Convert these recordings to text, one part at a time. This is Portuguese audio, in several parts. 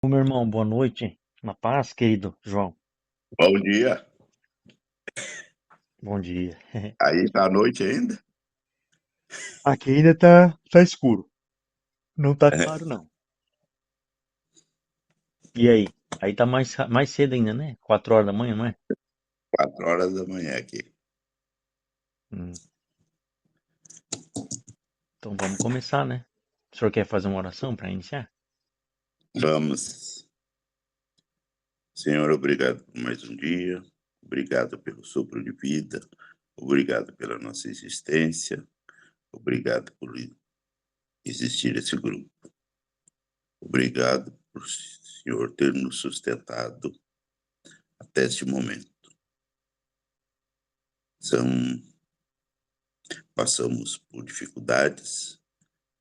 Ô, meu irmão, boa noite. Na paz, querido João. Bom dia. Bom dia. Aí tá à noite ainda? Aqui ainda tá escuro. Não tá É, claro, não. E aí? Aí tá mais cedo ainda, né? 4 horas da manhã, não é? 4 horas da manhã aqui. Hum. Então vamos começar, né? O senhor quer fazer uma oração para iniciar? Vamos. Senhor, obrigado por mais um dia. Obrigado pelo sopro de vida. Obrigado pela nossa existência. Obrigado por existir esse grupo. Obrigado por o Senhor ter nos sustentado até este momento. São, passamos por dificuldades,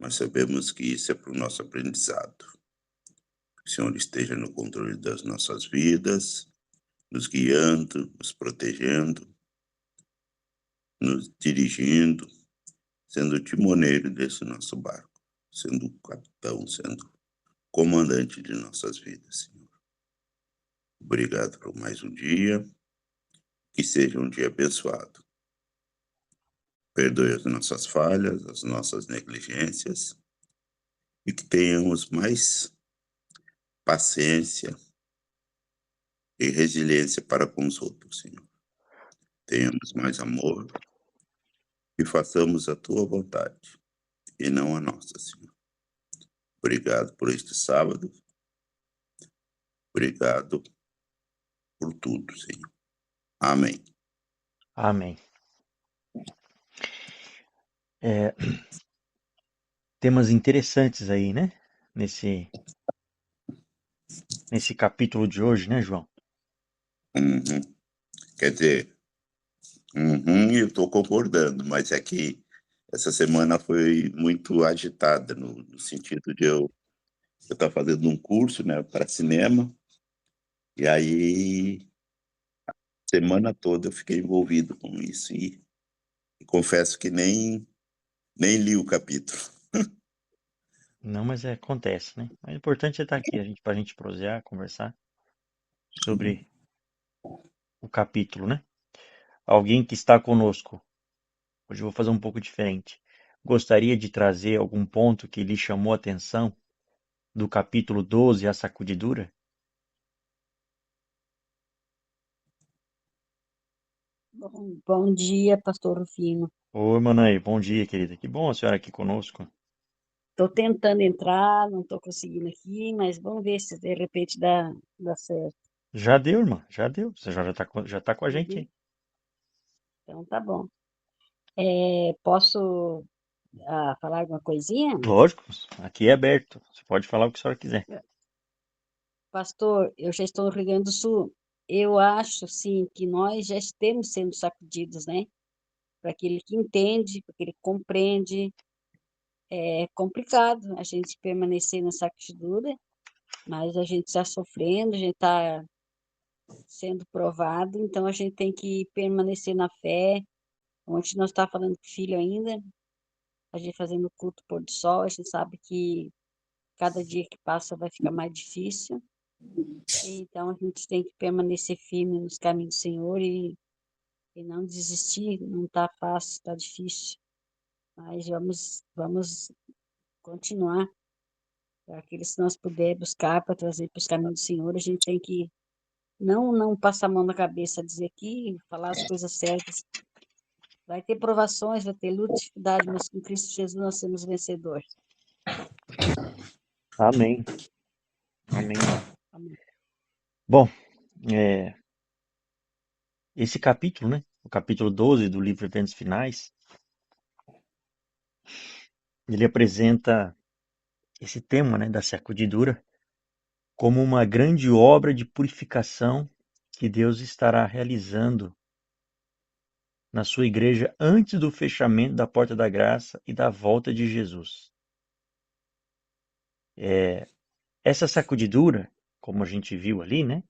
mas sabemos que isso é para o nosso aprendizado. Que o Senhor esteja no controle das nossas vidas, nos guiando, nos protegendo, nos dirigindo, sendo o timoneiro desse nosso barco, sendo o capitão, sendo o comandante de nossas vidas, Senhor. Obrigado por mais um dia, que seja um dia abençoado. Perdoe as nossas falhas, as nossas negligências, e que tenhamos mais paciência e resiliência para com os outros, Senhor. Tenhamos mais amor e façamos a tua vontade e não a nossa, Senhor. Obrigado por este sábado. Obrigado por tudo, Senhor. Amém. Amém. Temas interessantes aí, né? Nesse capítulo de hoje, né, João? Uhum. Quer dizer, eu estou concordando, mas é que essa semana foi muito agitada no sentido de eu estar fazendo um curso, né, para cinema, e aí semana toda eu fiquei envolvido com isso e confesso que nem li o capítulo. Não, mas acontece, né? O importante é estar aqui, pra gente prosear, conversar sobre o capítulo, né? Alguém que está conosco. Hoje eu vou fazer um pouco diferente. Gostaria de trazer algum ponto que lhe chamou a atenção do capítulo 12, a sacudidura? Bom dia, pastor Rufino. Oi, Manaí, bom dia, querida. Que bom a senhora aqui conosco. Estou tentando entrar, não estou conseguindo aqui, mas vamos ver se de repente dá certo. Já deu, irmã, já deu. Você já tá com a gente Uhum. aí. Então tá bom. Posso falar alguma coisinha? Lógico, aqui é aberto. Você pode falar o que a senhora quiser. Pastor, eu já estou no Rio Grande do Sul. Eu acho, sim, que nós já estamos sendo sacudidos, né? Para aquele que entende, para aquele que compreende. É complicado a gente permanecer na sacudidura, mas a gente está sofrendo, a gente está sendo provado, então a gente tem que permanecer na fé. Ontem nós estávamos falando com o filho ainda, a gente fazendo culto pôr do sol, a gente sabe que cada dia que passa vai ficar mais difícil, então a gente tem que permanecer firme nos caminhos do Senhor e não desistir, não está fácil, está difícil, mas vamos continuar. Para aqueles que nós puder buscar para trazer para os caminhos do Senhor, a gente tem que não passar a mão na cabeça, dizer aqui, falar as coisas certas. Vai ter provações, vai ter luta, dificuldade, mas com Cristo Jesus nós somos vencedores. Amém. Amém. Amém. Bom, é, esse capítulo, né? O capítulo 12 do livro Eventos Finais, ele apresenta esse tema, né, da sacudidura como uma grande obra de purificação que Deus estará realizando na sua igreja antes do fechamento da porta da graça e da volta de Jesus. Essa sacudidura, como a gente viu ali, né?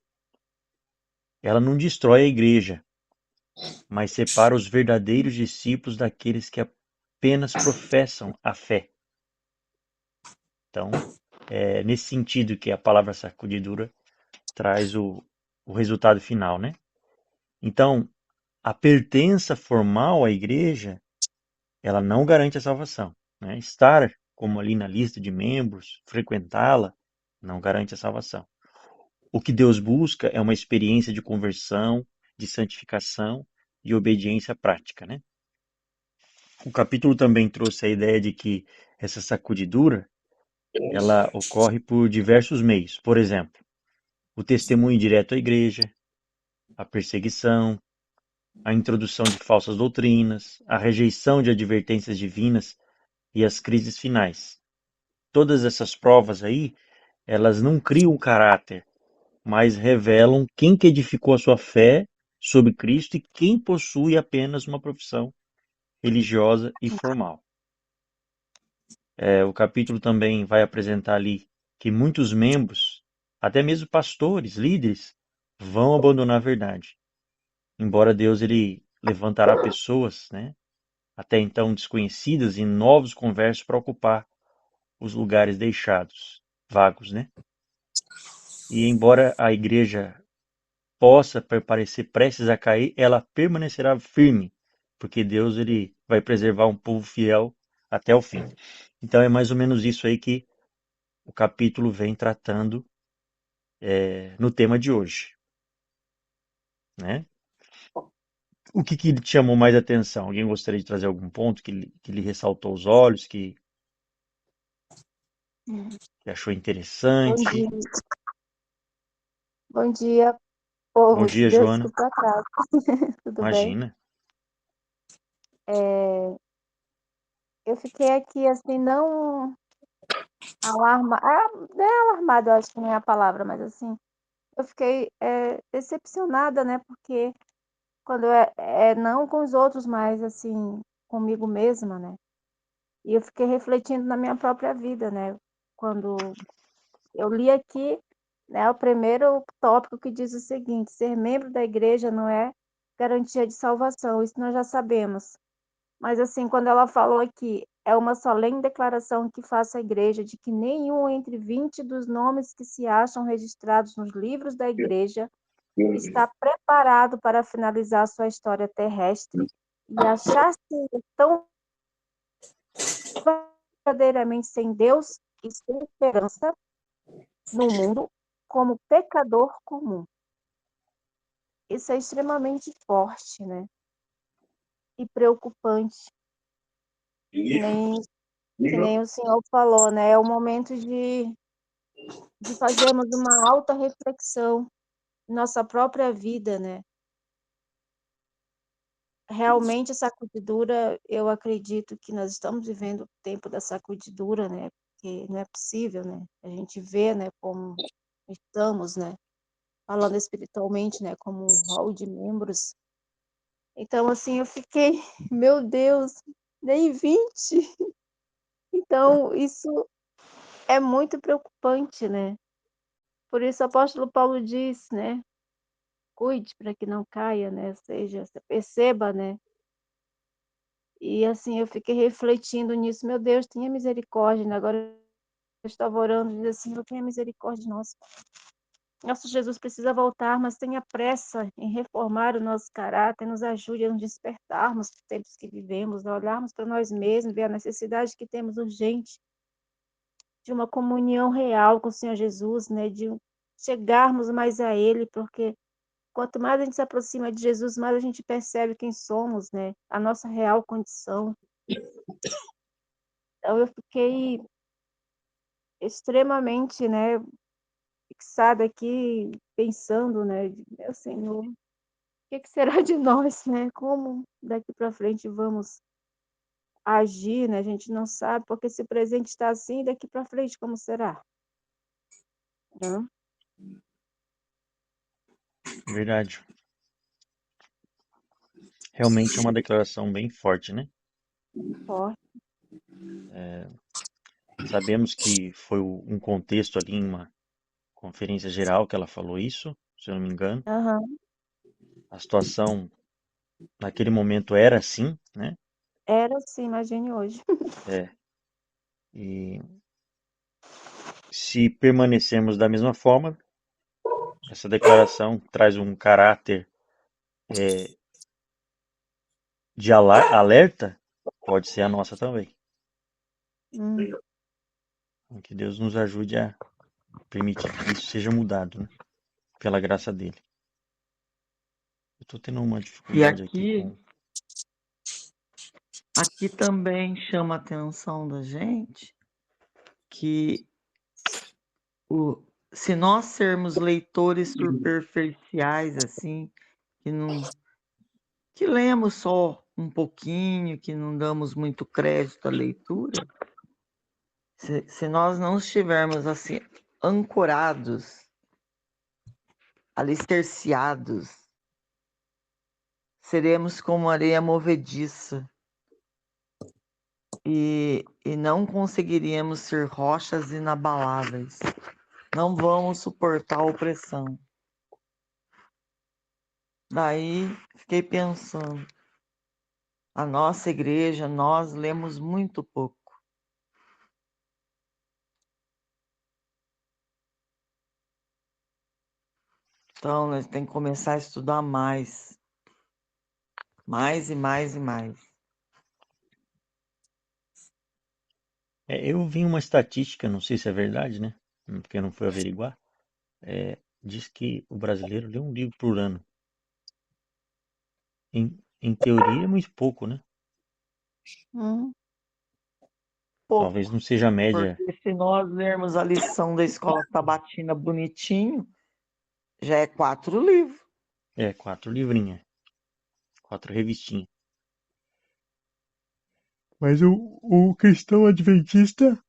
Ela não destrói a igreja, mas separa os verdadeiros discípulos daqueles que apenas professam a fé. Então, É nesse sentido que a palavra sacudidura traz o resultado final, né? Então, a pertença formal à igreja, ela não garante a salvação, né? Estar como ali na lista de membros, frequentá-la, não garante a salvação. O que Deus busca é uma experiência de conversão, de santificação e obediência prática, né? O capítulo também trouxe a ideia de que essa sacudidura, ela ocorre por diversos meios. Por exemplo, o testemunho direto à igreja, a perseguição, a introdução de falsas doutrinas, a rejeição de advertências divinas e as crises finais. Todas essas provas aí, elas não criam caráter, mas revelam quem que edificou a sua fé sobre Cristo e quem possui apenas uma profissão religiosa e formal. O capítulo também vai apresentar ali que muitos membros, até mesmo pastores, líderes, vão abandonar a verdade. Embora Deus ele levantará pessoas, né, até então desconhecidas e novos conversos para ocupar os lugares deixados, vagos, né? E embora a igreja possa parecer prestes a cair, ela permanecerá firme, porque Deus ele vai preservar um povo fiel até o fim. Então é mais ou menos isso aí que o capítulo vem tratando no tema de hoje, né? O que lhe chamou mais atenção? Alguém gostaria de trazer algum ponto que lhe ressaltou os olhos, que achou Bom interessante? dia, bom dia, Bom povo. dia, Joana. Desculpa o atraso. Tudo bem? Imagina. Eu fiquei aqui assim, não não é alarmada, eu acho que não é a palavra, mas assim, eu fiquei decepcionada, né? Porque quando não com os outros, mas assim, comigo mesma, né? E eu fiquei refletindo na minha própria vida, né? Quando eu li aqui, né, o primeiro tópico que diz o seguinte: ser membro da igreja não é garantia de salvação, isso nós já sabemos. Mas assim, quando ela falou aqui, é uma solene declaração que faço à igreja de que nenhum entre 20 dos nomes que se acham registrados nos livros da igreja está preparado para finalizar sua história terrestre e achar-se tão verdadeiramente sem Deus e sem esperança no mundo como pecador comum. Isso é extremamente forte, né? E preocupante, que nem, que nem o senhor falou, né? É o momento de fazermos uma alta reflexão em nossa própria vida, né? Realmente a sacudidura, eu acredito que nós estamos vivendo o tempo da sacudidura, né? Porque não é possível, né? A gente vê, né, como estamos, né? Falando espiritualmente, né, como um hall de membros. Então, assim, eu fiquei, meu Deus, nem 20. Então, isso é muito preocupante, né? Por isso o apóstolo Paulo diz, né? Cuide para que não caia, né? Ou seja, você perceba, né? E assim, eu fiquei refletindo nisso, meu Deus, tenha misericórdia, né? Agora eu estava orando, diz assim, eu tenha misericórdia de nós. Nosso Jesus precisa voltar, mas tenha pressa em reformar o nosso caráter, nos ajude a nos despertarmos dos tempos que vivemos, a olharmos para nós mesmos, ver a necessidade que temos urgente de uma comunhão real com o Senhor Jesus, né? De chegarmos mais a Ele, porque quanto mais a gente se aproxima de Jesus, mais a gente percebe quem somos, né? A nossa real condição. Então eu fiquei extremamente, né, fixada aqui, pensando, né, meu Senhor, o que será de nós, né? Como daqui para frente vamos agir, né? A gente não sabe, porque se o presente está assim, daqui para frente como será? Né? Verdade. Realmente é uma declaração bem forte, né? Forte. Sabemos que foi um contexto ali em uma conferência geral que ela falou isso, se eu não me engano. Aham. A situação naquele momento era assim, né? Era assim, imagine hoje. É, e se permanecermos da mesma forma, essa declaração traz um caráter de alerta, pode ser a nossa também. Hum. Que Deus nos ajude a permitir que isso seja mudado, né? Pela graça dele. Eu tô tendo uma E dificuldade aqui aqui também chama a atenção da gente que se nós sermos leitores superficiais, assim, que lemos só um pouquinho, que não damos muito crédito à leitura, se nós não estivermos assim ancorados, alicerciados, seremos como areia movediça e não conseguiríamos ser rochas inabaláveis. Não vamos suportar a opressão. Daí fiquei pensando, a nossa igreja, nós lemos muito pouco. Então, nós temos que começar a estudar mais. Mais e mais e mais. eu vi uma estatística, não sei se é verdade, né? Porque eu não fui averiguar. Diz que o brasileiro lê um livro por ano. Em teoria é muito pouco, né? Pouco. Talvez não seja a média. Porque se nós lermos a lição da escola sabatina bonitinho, já é 4 livros. 4 livrinhas. 4 revistinhas. Mas o cristão adventista,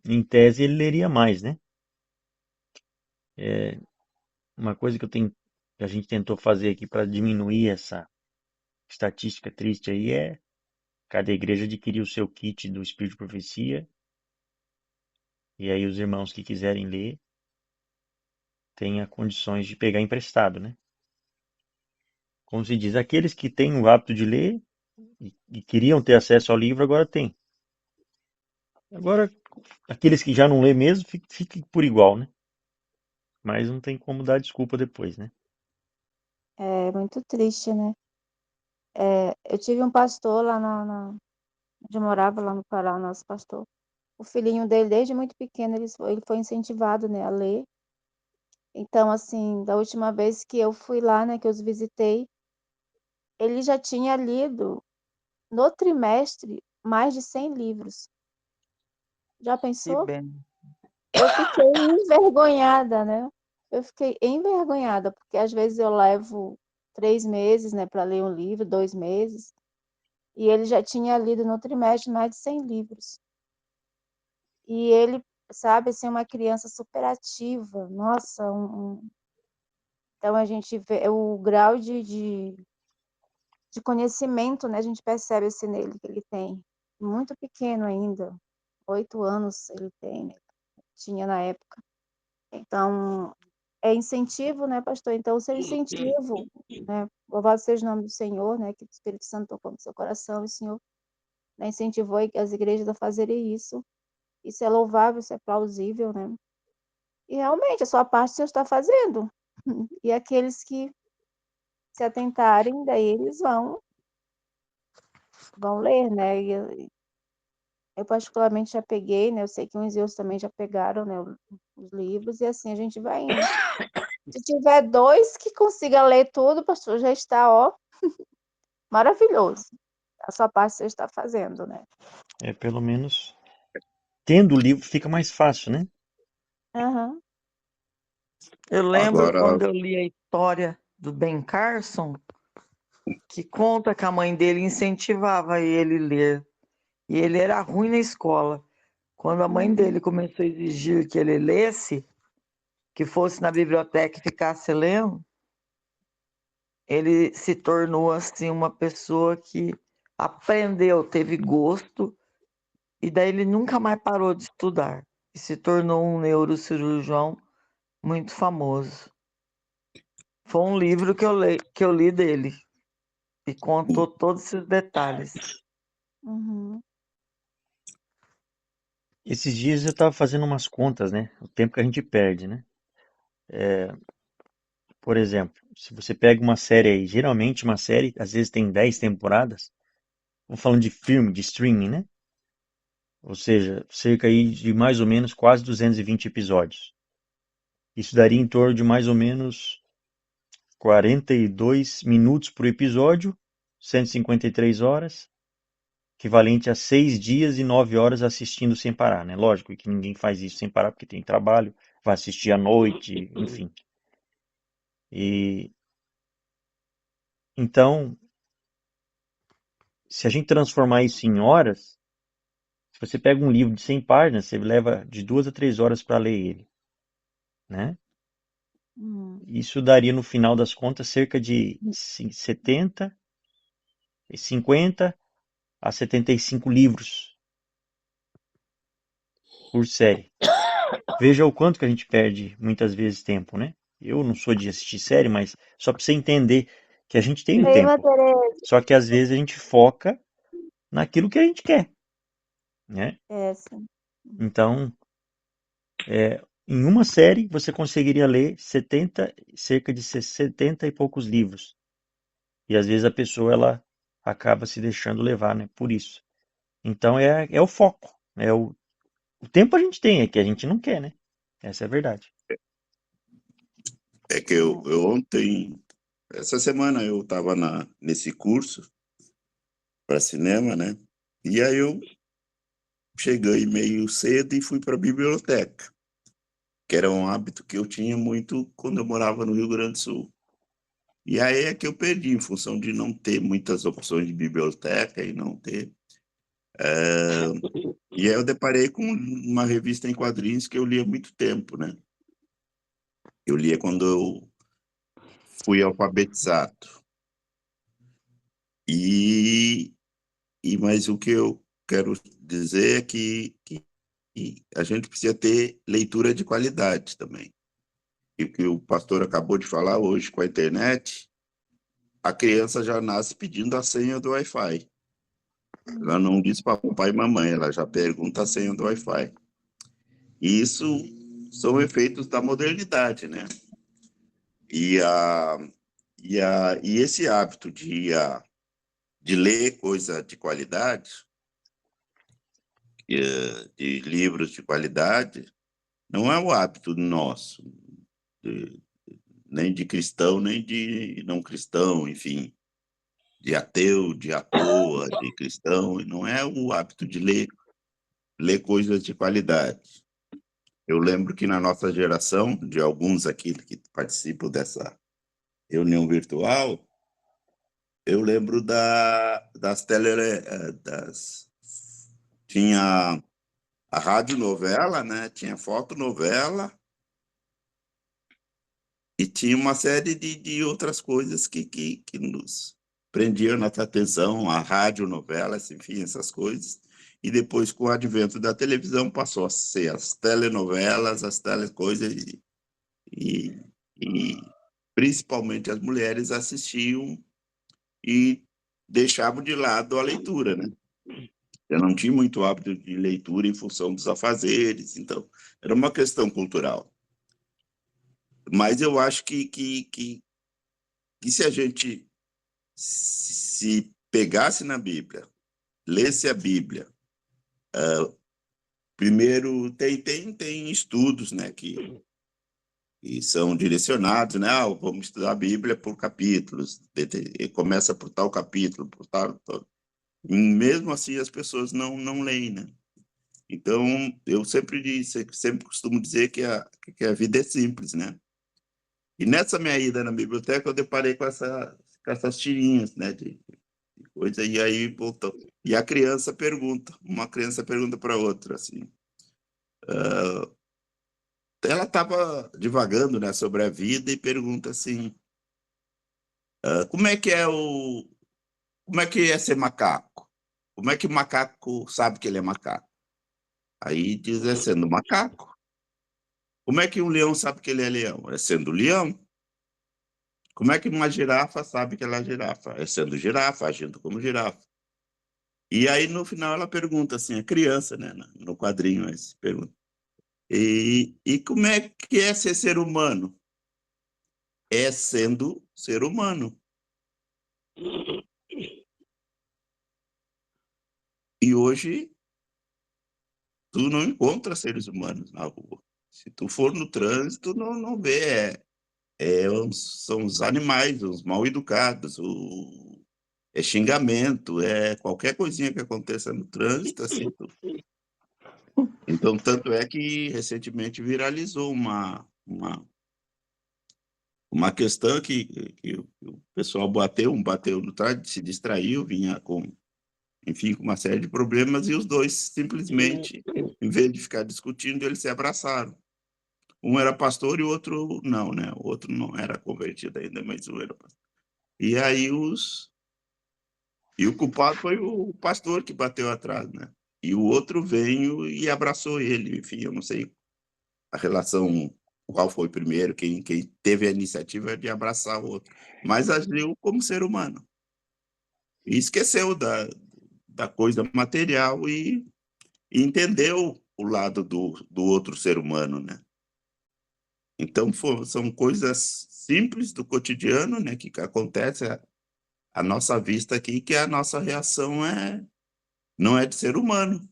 em tese, ele leria mais, né? Uma coisa que a gente tentou fazer aqui para diminuir essa estatística triste aí é cada igreja adquirir o seu kit do Espírito de Profecia. E aí os irmãos que quiserem ler tenha condições de pegar emprestado, né? Como se diz, aqueles que têm o hábito de ler e queriam ter acesso ao livro, agora tem. Agora, aqueles que já não lê mesmo, fiquem por igual, né? Mas não tem como dar desculpa depois, né? É muito triste, né? Eu tive um pastor lá onde eu morava, lá no Pará, nosso pastor. O filhinho dele, desde muito pequeno, ele foi incentivado, né, a ler. Então, assim, da última vez que eu fui lá, né, que eu os visitei, ele já tinha lido, no trimestre, mais de 100 livros. Já Que pensou? bem. Eu fiquei envergonhada, né? Eu fiquei envergonhada, porque às vezes eu levo 3 meses, né, para ler um livro, 2 meses, e ele já tinha lido no trimestre mais de 100 livros. E ele, sabe, assim, uma criança super ativa. Nossa, então a gente vê o grau de conhecimento, né? A gente percebe assim nele que ele tem. Muito pequeno ainda, 8 anos ele tem, né? Tinha na época. Então, é incentivo, né, pastor? Então, o seu incentivo, né? Louvado seja o nome do Senhor, né? Que o Espírito Santo tocou no seu coração, e o Senhor, né, incentivou as igrejas a fazerem isso. Isso é louvável, isso é plausível, né? E realmente, a sua parte o Senhor está fazendo. E aqueles que se atentarem, daí eles vão ler, né? E eu particularmente já peguei, né? Eu sei que uns e outros também já pegaram, né, os livros, e assim a gente vai indo. Se tiver 2 que consiga ler tudo, pastor, já está, ó, maravilhoso. A sua parte você está fazendo, né? Pelo menos tendo o livro fica mais fácil, né? Aham. Eu lembro Agora, quando eu li a história do Ben Carson, que conta que a mãe dele incentivava ele a ler. E ele era ruim na escola. Quando a mãe dele começou a exigir que ele lesse, que fosse na biblioteca e ficasse lendo, ele se tornou assim uma pessoa que aprendeu, teve gosto, e daí ele nunca mais parou de estudar. E se tornou um neurocirurgião muito famoso. Foi um livro que eu li dele e contou todos esses detalhes. Uhum. Esses dias eu estava fazendo umas contas, né? O tempo que a gente perde, né? Por exemplo, se você pega uma série aí, geralmente uma série, às vezes tem 10 temporadas, vamos falando de filme, de streaming, né? Ou seja, cerca aí de mais ou menos quase 220 episódios. Isso daria em torno de mais ou menos 42 minutos por episódio, 153 horas, equivalente a 6 dias e 9 horas assistindo sem parar, né? Lógico que ninguém faz isso sem parar porque tem trabalho, vai assistir à noite, enfim. E então, se a gente transformar isso em horas, se você pega um livro de 100 páginas, você leva de 2 a 3 horas para ler ele, né? Isso daria, no final das contas, cerca de 70, 50 a 75 livros por série. Veja o quanto que a gente perde muitas vezes tempo, né? Eu não sou de assistir série, mas só para você entender que a gente tem um Ei, tempo. Tereza, Só que às vezes a gente foca naquilo que a gente quer, né? sim. Então, em uma série você conseguiria ler cerca de 70 e poucos livros. E às vezes a pessoa ela acaba se deixando levar, né? Por isso. Então é o foco, o tempo a gente tem, é que a gente não quer, né? Essa é a verdade. É que eu ontem, essa semana eu estava nesse curso para cinema, né? E aí eu cheguei meio cedo e fui para a biblioteca, que era um hábito que eu tinha muito quando eu morava no Rio Grande do Sul. E aí é que eu perdi, em função de não ter muitas opções de biblioteca e não ter. E aí eu deparei com uma revista em quadrinhos que eu lia há muito tempo, né? Eu lia quando eu fui alfabetizado. E, mas o que eu quero dizer é que a gente precisa ter leitura de qualidade também. E o que o pastor acabou de falar hoje com a internet, a criança já nasce pedindo a senha do Wi-Fi. Ela não diz papai e mamãe, ela já pergunta a senha do Wi-Fi. E isso são efeitos da modernidade, né? E, e esse hábito de ler coisa de qualidade, de livros de qualidade, não é o hábito nosso, de, nem de cristão, nem de não cristão, enfim, de ateu, de à toa, de cristão, não é o hábito de ler coisas de qualidade. Eu lembro que na nossa geração, de alguns aqui que participam dessa reunião virtual, eu lembro tinha a radionovela, né? Tinha fotonovela e tinha uma série de outras coisas que nos prendiam nossa atenção, a radionovelas, enfim, essas coisas. E depois, com o advento da televisão, passou a ser as telenovelas, as telecoisas, e, e principalmente as mulheres assistiam e deixavam de lado a leitura, né? Eu não tinha muito hábito de leitura em função dos afazeres, então era uma questão cultural. Mas eu acho que se a gente se pegasse na Bíblia, lesse a Bíblia, primeiro tem estudos, né, que são direcionados, né? Vamos estudar a Bíblia por capítulos, começa por tal capítulo, por tal. E mesmo assim as pessoas não leem, né? Então eu sempre costumo dizer que a vida é simples, né? E nessa minha ida na biblioteca eu deparei com essas tirinhas, né? De coisa, e aí voltou. E uma criança pergunta para outra, assim. Ela estava divagando, né, sobre a vida e pergunta assim: como é que é ser macaco? Como é que o macaco sabe que ele é macaco? Aí diz, é sendo macaco. Como é que um leão sabe que ele é leão? É sendo leão. Como é que uma girafa sabe que ela é girafa? É sendo girafa, agindo como girafa. E aí, no final, ela pergunta assim, a criança, né, no quadrinho, mas pergunta, e como é que é ser humano? É sendo ser humano. E hoje, tu não encontra seres humanos na rua. Se tu for no trânsito, não vê. São os animais, os mal educados, é xingamento, é qualquer coisinha que aconteça no trânsito, assim. Então, tanto é que recentemente viralizou uma questão que o pessoal bateu no trânsito, se distraiu, vinha enfim, com uma série de problemas, e os dois simplesmente, em vez de ficar discutindo, eles se abraçaram. Um era pastor e o outro não, né? O outro não era convertido ainda, mas um era pastor. E aí e o culpado foi o pastor que bateu atrás, né? E o outro veio e abraçou ele. Enfim, eu não sei a relação, qual foi primeiro, quem teve a iniciativa de abraçar o outro. Mas agiu como ser humano. E esqueceu da coisa material e entendeu o lado do outro ser humano, né? Então, são coisas simples do cotidiano, né, que acontece à nossa vista aqui, que a nossa reação não é de ser humano,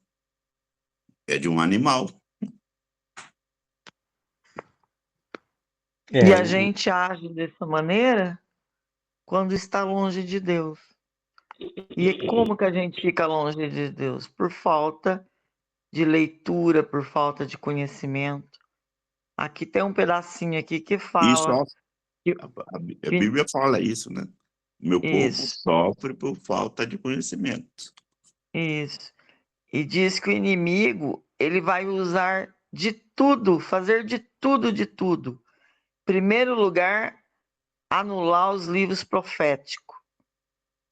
é de um animal. E É, a gente age dessa maneira quando está longe de Deus. E como que a gente fica longe de Deus? Por falta de leitura, por falta de conhecimento. Aqui tem um pedacinho aqui que E fala só que, a que Bíblia fala isso, né? Meu povo isso, sofre por falta de conhecimento. isso. E diz que o inimigo, ele vai usar de tudo, fazer de tudo, de tudo. Primeiro lugar, anular os livros proféticos,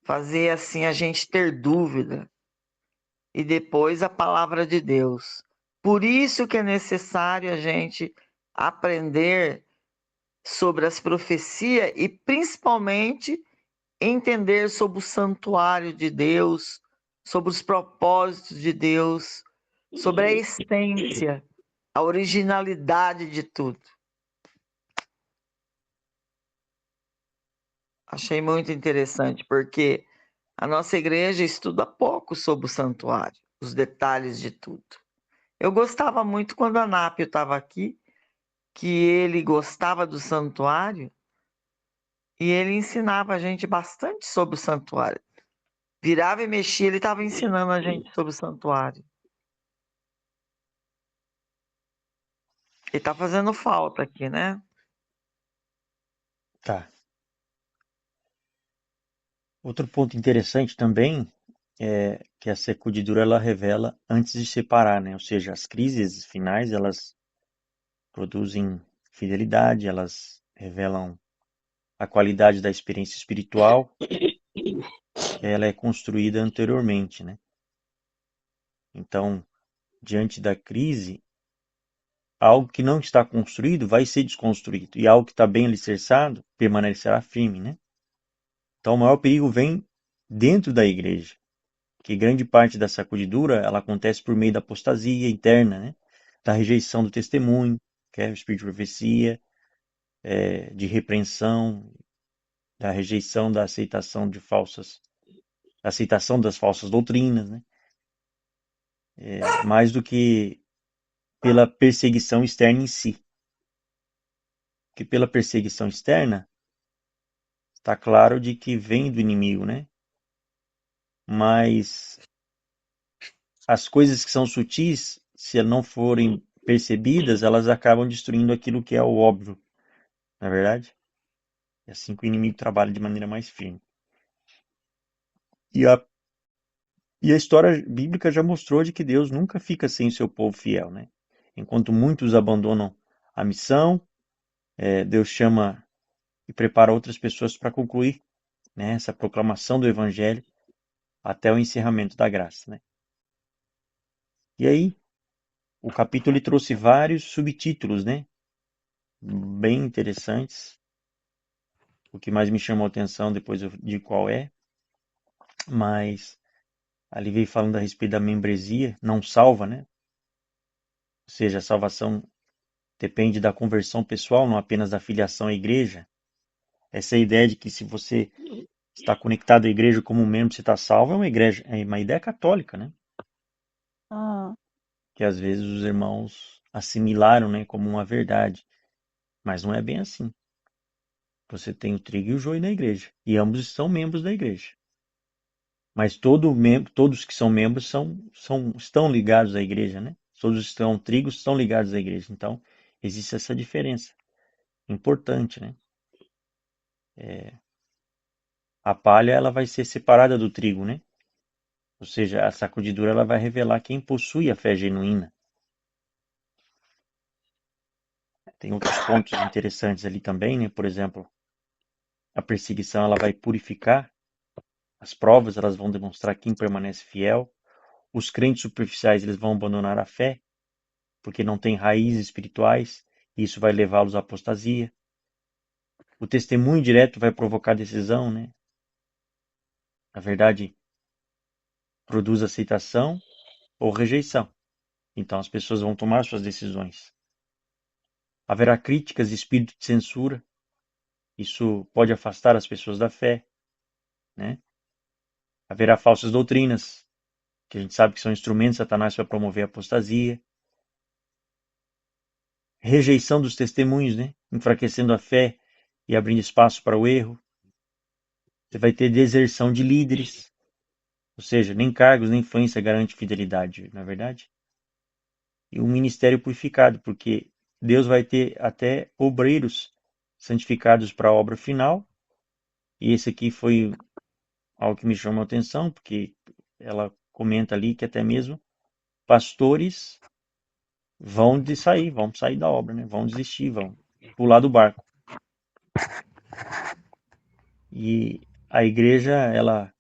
fazer assim a gente ter dúvida, e depois a palavra de Deus. Por isso que é necessário a gente aprender sobre as profecias e principalmente entender sobre o santuário de Deus, sobre os propósitos de Deus, sobre a essência, a originalidade de tudo. Achei muito interessante, porque a nossa igreja estuda pouco sobre o santuário, os detalhes de tudo. Eu gostava muito quando a Nápio estava aqui, que ele gostava do santuário e ele ensinava a gente bastante sobre o santuário. Virava e mexia, ele estava ensinando a gente sobre o santuário. Ele está fazendo falta aqui, né? tá. Outro ponto interessante também é que a sacudidura ela revela antes de separar, né? Ou seja, as crises finais elas produzem fidelidade, elas revelam a qualidade da experiência espiritual que ela é construída anteriormente, né? Então, diante da crise, algo que não está construído vai ser desconstruído e algo que está bem alicerçado permanecerá firme, né? Então, o maior perigo vem dentro da igreja, que grande parte da sacudidura ela acontece por meio da apostasia interna, né? Da rejeição do testemunho, que é o espírito de profecia, de repreensão, da rejeição da aceitação da aceitação das falsas doutrinas, né? Mais do que pela perseguição externa em si. Porque pela perseguição externa, está claro de que vem do inimigo, né? Mas as coisas que são sutis, se não forem percebidas, elas acabam destruindo aquilo que é o óbvio, na verdade? É assim que o inimigo trabalha de maneira mais firme. E a história bíblica já mostrou de que Deus nunca fica sem o seu povo fiel, né? Enquanto muitos abandonam a missão, Deus chama e prepara outras pessoas para concluir, né, essa proclamação do evangelho até o encerramento da graça, né? E aí, o capítulo ele trouxe vários subtítulos, né? Bem interessantes. O que mais me chamou a atenção, depois eu digo qual é, mas Ali veio falando a respeito da membresia, não salva, né? Ou seja, a salvação depende da conversão pessoal, não apenas da filiação à igreja. Essa ideia de que se você está conectado à igreja como membro, você está salvo, é uma ideia católica, né? Ah, Que às vezes os irmãos assimilaram, né, como uma verdade. Mas não é bem assim. Você tem o trigo e o joio na igreja. E ambos são membros da igreja. Mas todos que são membros estão ligados à igreja, né? Todos que estão trigos estão ligados à igreja. Então, existe essa diferença. Importante, né? A palha ela vai ser separada do trigo, né? Ou seja, a sacudidura ela vai revelar quem possui a fé genuína. Tem outros pontos interessantes ali também, né? Por exemplo, a perseguição ela vai purificar, as provas elas vão demonstrar quem permanece fiel. Os crentes superficiais eles vão abandonar a fé, porque não têm raízes espirituais, e isso vai levá-los à apostasia. O testemunho direto vai provocar decisão, né? Na verdade, produz aceitação ou rejeição. Então as pessoas vão tomar suas decisões. Haverá críticas e espírito de censura. Isso pode afastar as pessoas da fé, né? Haverá falsas doutrinas, que a gente sabe que são instrumentos de Satanás para promover a apostasia. Rejeição dos testemunhos, né? Enfraquecendo a fé e abrindo espaço para o erro. Você vai ter deserção de líderes, ou seja, nem cargos nem influência garante fidelidade, não é verdade? E um ministério purificado, porque Deus vai ter até obreiros santificados para a obra final. E esse aqui foi algo que me chamou a atenção, porque ela comenta ali que até mesmo pastores vão sair da obra, né? Vão desistir, vão pular do barco. E a igreja, ela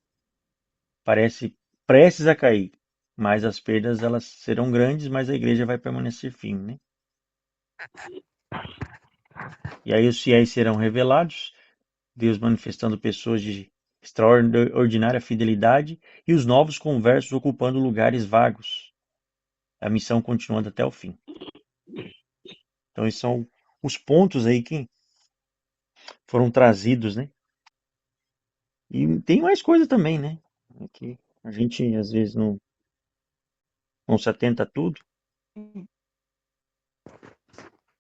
parece prestes a cair, mas as perdas elas serão grandes, mas a igreja vai permanecer firme, né? E aí os fiéis serão revelados, Deus manifestando pessoas de extraordinária fidelidade e os novos conversos ocupando lugares vagos. A missão continuando até o fim. Então esses são os pontos aí que foram trazidos, né? E tem mais coisa também, né? Que a gente às vezes não se atenta a tudo. O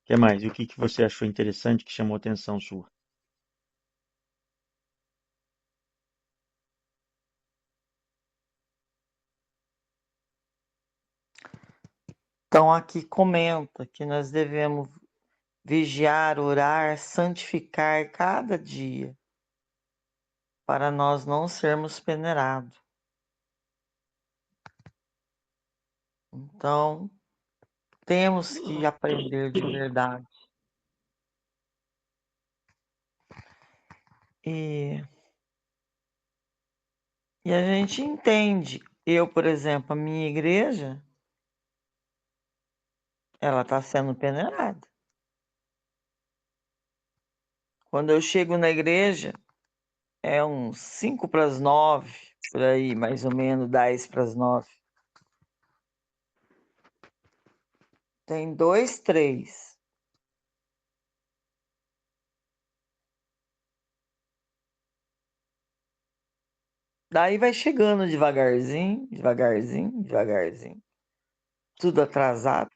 que mais? E o que você achou interessante que chamou a atenção sua? Então aqui comenta que nós devemos vigiar, orar, santificar cada dia, para nós não sermos peneirados. Então, temos que aprender de verdade. E a gente entende. Eu, por exemplo, a minha igreja, ela está sendo peneirada. Quando eu chego na igreja, é uns 5 para as 9, por aí, mais ou menos 10 para as 9. Tem 2, 3. Daí vai chegando devagarzinho, devagarzinho, devagarzinho. Tudo atrasado.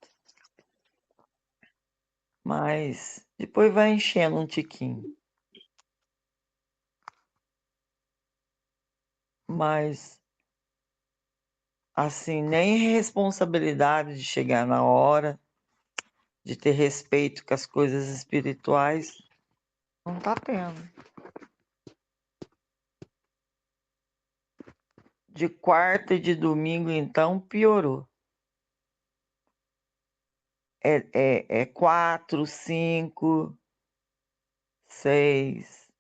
Mas depois vai enchendo um tiquinho. Mas, assim, nem responsabilidade de chegar na hora, de ter respeito com as coisas espirituais, não tá tendo. De quarta e de domingo, então, piorou. É 4, 5, 6.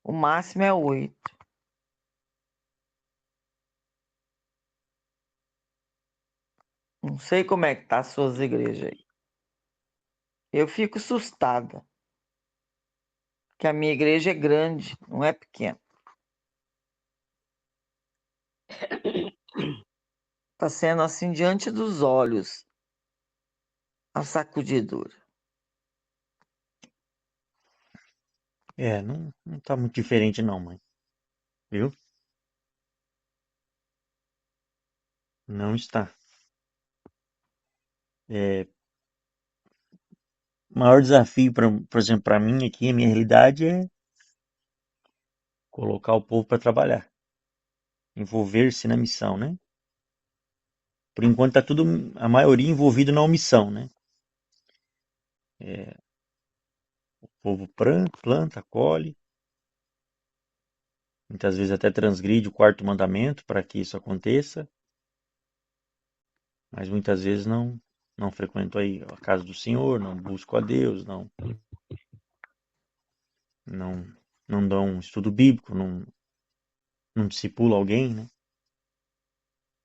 O máximo é 8. Não sei como é que tá as suas igrejas aí. Eu fico assustada. Que a minha igreja é grande, não é pequena. Está sendo assim diante dos olhos a sacudidura. Não tá muito diferente não, mãe. Viu? Não está. O maior desafio, por exemplo, para mim aqui, a minha realidade é colocar o povo para trabalhar, envolver-se na missão, né? Por enquanto tá tudo, a maioria envolvido na omissão, né? O povo planta, colhe, muitas vezes até transgride o quarto mandamento para que isso aconteça, mas muitas vezes não frequento aí a casa do Senhor, não busco a Deus, não não dão um estudo bíblico, não discipula alguém, né?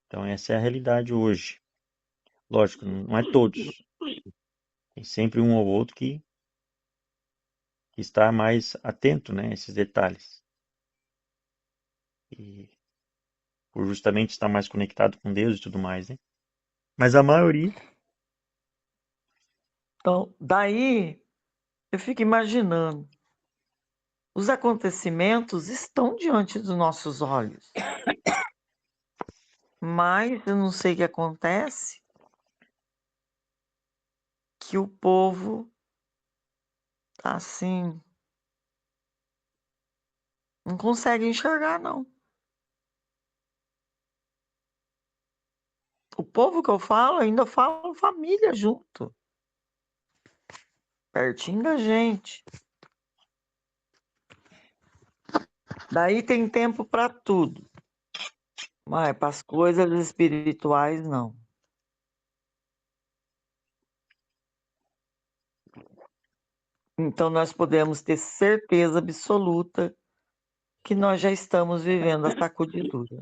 Então essa é a realidade hoje. Lógico, não é todos. Tem sempre um ou outro que está mais atento, né, a esses detalhes. E por justamente estar mais conectado com Deus e tudo mais, né? Mas a maioria, Então, daí eu fico imaginando, os acontecimentos estão diante dos nossos olhos, mas eu não sei o que acontece, que o povo tá assim, não consegue enxergar, não. O povo que eu falo, ainda falo família junto, pertinho da gente. Daí tem tempo para tudo, mas para as coisas espirituais, não. Então nós podemos ter certeza absoluta que nós já estamos vivendo a sacudidura.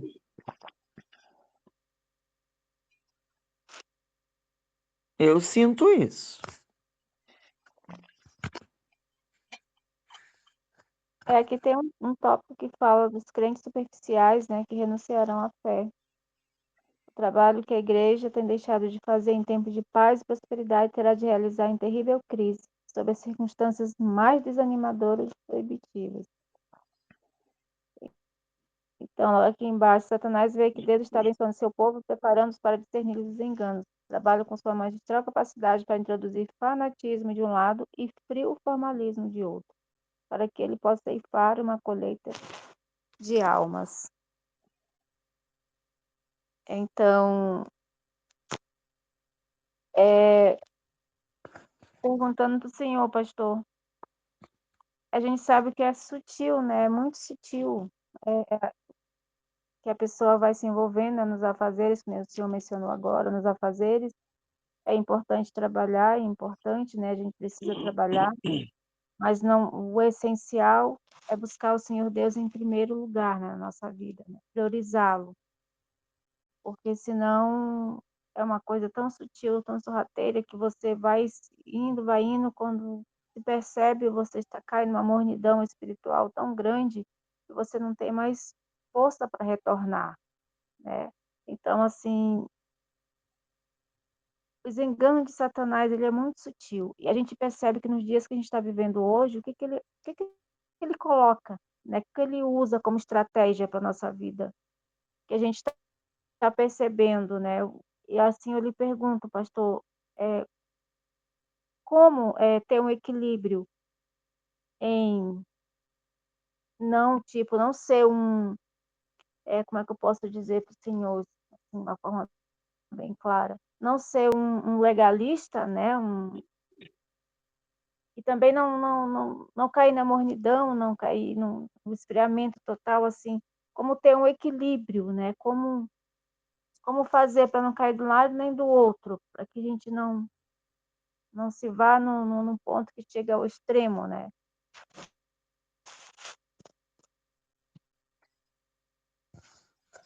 Eu sinto isso. Aqui tem um tópico que fala dos crentes superficiais, né, que renunciarão à fé. O trabalho que a igreja tem deixado de fazer em tempos de paz e prosperidade terá de realizar em terrível crise, sob as circunstâncias mais desanimadoras e proibitivas. Então, aqui embaixo, Satanás vê que Deus está abençoando seu povo, preparando-os para discernir os enganos. Trabalha com sua magistral capacidade para introduzir fanatismo de um lado e frio formalismo de outro, para que ele possa ceifar uma colheita de almas. Então, perguntando para o senhor, pastor, a gente sabe que é sutil, né? É muito sutil, que a pessoa vai se envolvendo, né, nos afazeres, como o senhor mencionou agora, nos afazeres. É importante trabalhar, é importante, né? A gente precisa trabalhar, mas não, o essencial é buscar o Senhor Deus em primeiro lugar, né, na nossa vida, né? Priorizá-lo, porque senão é uma coisa tão sutil, tão sorrateira, que você vai indo, quando se percebe, você está caindo numa mornidão espiritual tão grande que você não tem mais força para retornar, né? Então, assim, os enganos de Satanás, ele é muito sutil. E a gente percebe que nos dias que a gente está vivendo hoje, o que que ele coloca, né? O que ele usa como estratégia para a nossa vida? Que a gente está percebendo, né? E assim eu lhe pergunto, pastor, como ter um equilíbrio em não ser como é que eu posso dizer para o senhor, assim, de uma forma bem clara, não ser um legalista, né? E também não cair na mornidão, não cair no esfriamento total, assim, como ter um equilíbrio, né? Como fazer para não cair de um lado nem do outro, para que a gente não se vá num ponto que chega ao extremo, né?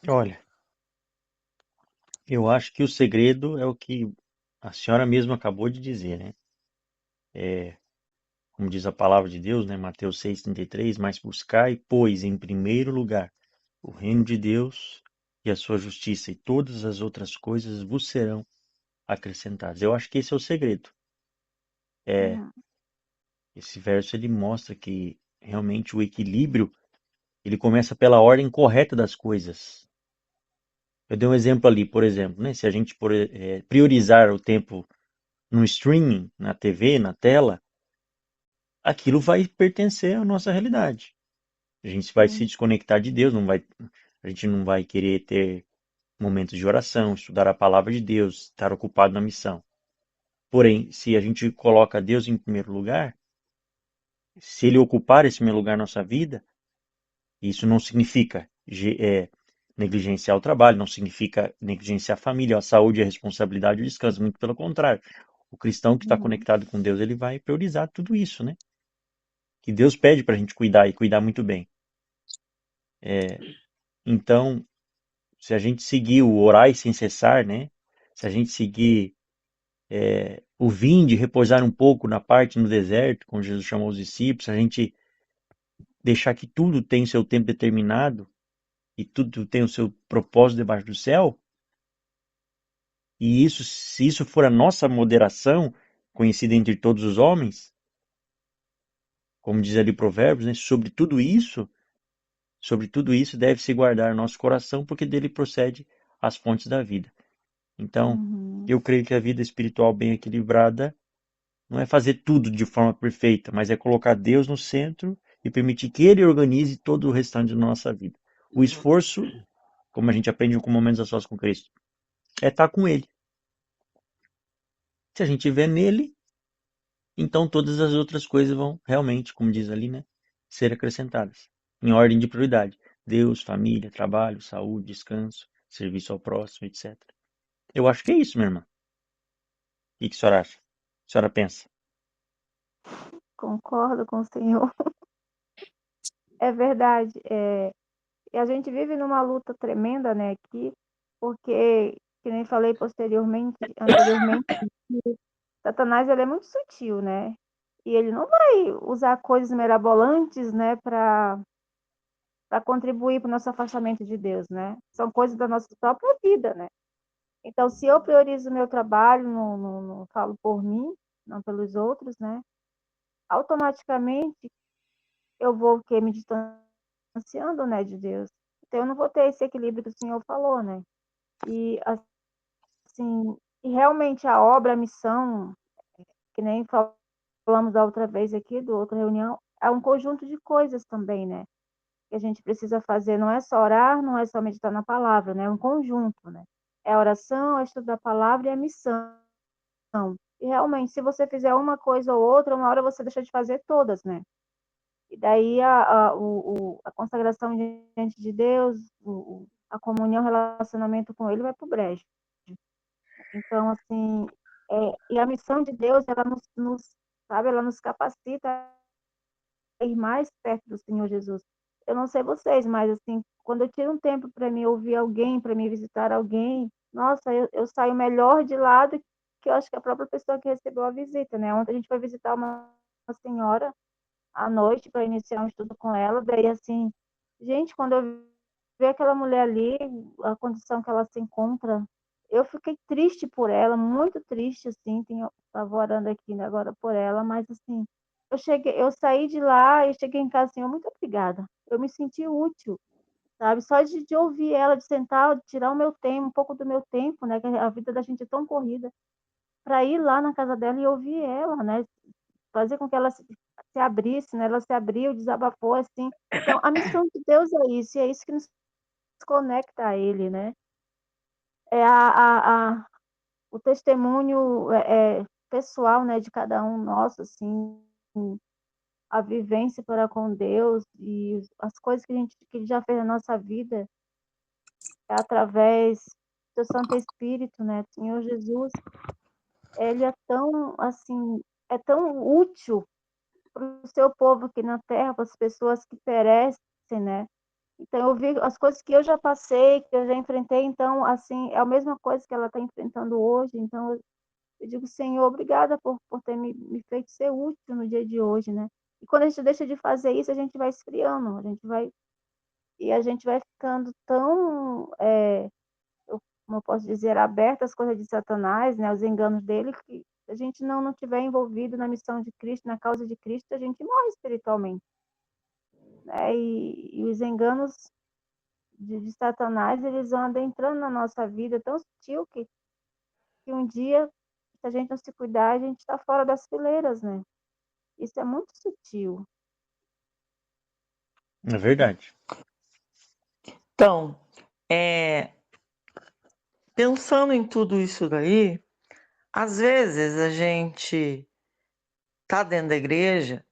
olha, eu acho que o segredo é o que a senhora mesma acabou de dizer, né? Como diz a palavra de Deus, né? Mateus 6,33, mas buscai, pois, em primeiro lugar, o reino de Deus e a sua justiça, e todas as outras coisas vos serão acrescentadas. Eu acho que esse é o segredo. Uhum. Esse verso ele mostra que realmente o equilíbrio ele começa pela ordem correta das coisas. Eu dei um exemplo ali, por exemplo, né? Se a gente priorizar o tempo no streaming, na TV, na tela, aquilo vai pertencer à nossa realidade. A gente vai se Sim. desconectar de Deus, a gente não vai querer ter momentos de oração, estudar a palavra de Deus, estar ocupado na missão. Porém, se a gente coloca Deus em primeiro lugar, se Ele ocupar esse primeiro lugar na nossa vida, isso não significa negligenciar o trabalho, não significa negligenciar a família, a saúde, a responsabilidade e o descanso. Muito pelo contrário. O cristão que está Uhum. conectado com Deus, ele vai priorizar tudo isso, né? Que Deus pede para a gente cuidar e cuidar muito bem. Então, se a gente seguir o orar sem cessar, né? Se a gente seguir o vinde, repousar um pouco na parte no deserto, como Jesus chamou os discípulos, se a gente deixar que tudo tem seu tempo determinado e tudo tem o seu propósito debaixo do céu, e isso, se isso for a nossa moderação, conhecida entre todos os homens, como diz ali Provérbios, né? Sobre tudo isso deve-se guardar nosso coração, porque dele procede as fontes da vida. Então, Uhum. eu creio que a vida espiritual bem equilibrada não é fazer tudo de forma perfeita, mas é colocar Deus no centro e permitir que Ele organize todo o restante da nossa vida. O esforço, como a gente aprende com momentos a sós com Cristo, é estar com Ele. Se a gente estiver nele, então todas as outras coisas vão realmente, como diz ali, né, ser acrescentadas, em ordem de prioridade. Deus, família, trabalho, saúde, descanso, serviço ao próximo, etc. Eu acho que é isso, minha irmã. O que a senhora acha? A senhora pensa? Concordo com o senhor. É verdade. E a gente vive numa luta tremenda, né, aqui, porque, que nem falei anteriormente, que Satanás ele é muito sutil, né? E ele não vai usar coisas mirabolantes, né, para contribuir para o nosso afastamento de Deus, né? São coisas da nossa própria vida, né? Então, se eu priorizo o meu trabalho, não falo por mim, não pelos outros, né? Automaticamente eu vou o quê? Me distanciando, né, de Deus. Então, eu não vou ter esse equilíbrio que o Senhor falou, né? E, assim, e realmente a obra, a missão, que nem falamos da outra vez aqui, do outra reunião, é um conjunto de coisas também, né? Que a gente precisa fazer, não é só orar, não é só meditar na palavra, né? É um conjunto, né? É a oração, é estudo da palavra e a missão. E realmente, se você fizer uma coisa ou outra, uma hora você deixa de fazer todas, né? E daí a consagração diante de Deus, a comunhão, o relacionamento com Ele vai para o brejo. Então, assim, e a missão de Deus, ela sabe, ela nos capacita a ir mais perto do Senhor Jesus. Eu não sei vocês, mas assim, quando eu tiro um tempo para me ouvir alguém, para me visitar alguém, nossa, eu saio melhor de lá do que eu acho que a própria pessoa que recebeu a visita, né? Ontem a gente foi visitar uma senhora à noite para iniciar um estudo com ela, daí assim, gente, quando eu vi aquela mulher ali, a condição que ela se encontra, eu fiquei triste por ela, muito triste, assim, estava orando aqui né, agora por ela, mas assim, eu saí de lá e cheguei em casa assim, muito obrigada, eu me senti útil, sabe, só de ouvir ela, de sentar, de tirar o meu tempo, um pouco do meu tempo, né, que a vida da gente é tão corrida, para ir lá na casa dela e ouvir ela, né, fazer com que ela se abrisse, né? Ela se abriu, desabafou, assim. Então, a missão de Deus é isso, e é isso que nos conecta a Ele, né? É o testemunho pessoal, né, de cada um nosso, assim, a vivência para com Deus e as coisas que Ele já fez na nossa vida é através do Santo Espírito, né? Senhor Jesus, Ele é tão, assim, é tão útil para o seu povo aqui na terra, para as pessoas que perecem, né? Então, eu vi as coisas que eu já passei, que eu já enfrentei, então, assim, é a mesma coisa que ela está enfrentando hoje. Então, eu digo, Senhor, obrigada por ter me feito ser útil no dia de hoje, né? E quando a gente deixa de fazer isso, a gente vai esfriando, a gente vai E a gente vai ficando tão, como eu posso dizer, aberto às coisas de Satanás, né, aos enganos dele, que se a gente não tiver envolvido na missão de Cristo, na causa de Cristo, a gente morre espiritualmente. Né? E os enganos de Satanás, eles vão adentrando na nossa vida tão sutil que um dia, se a gente não se cuidar, a gente está fora das fileiras, né? Isso é muito sutil. É verdade. Então, pensando em tudo isso daí, às vezes a gente tá dentro da igreja,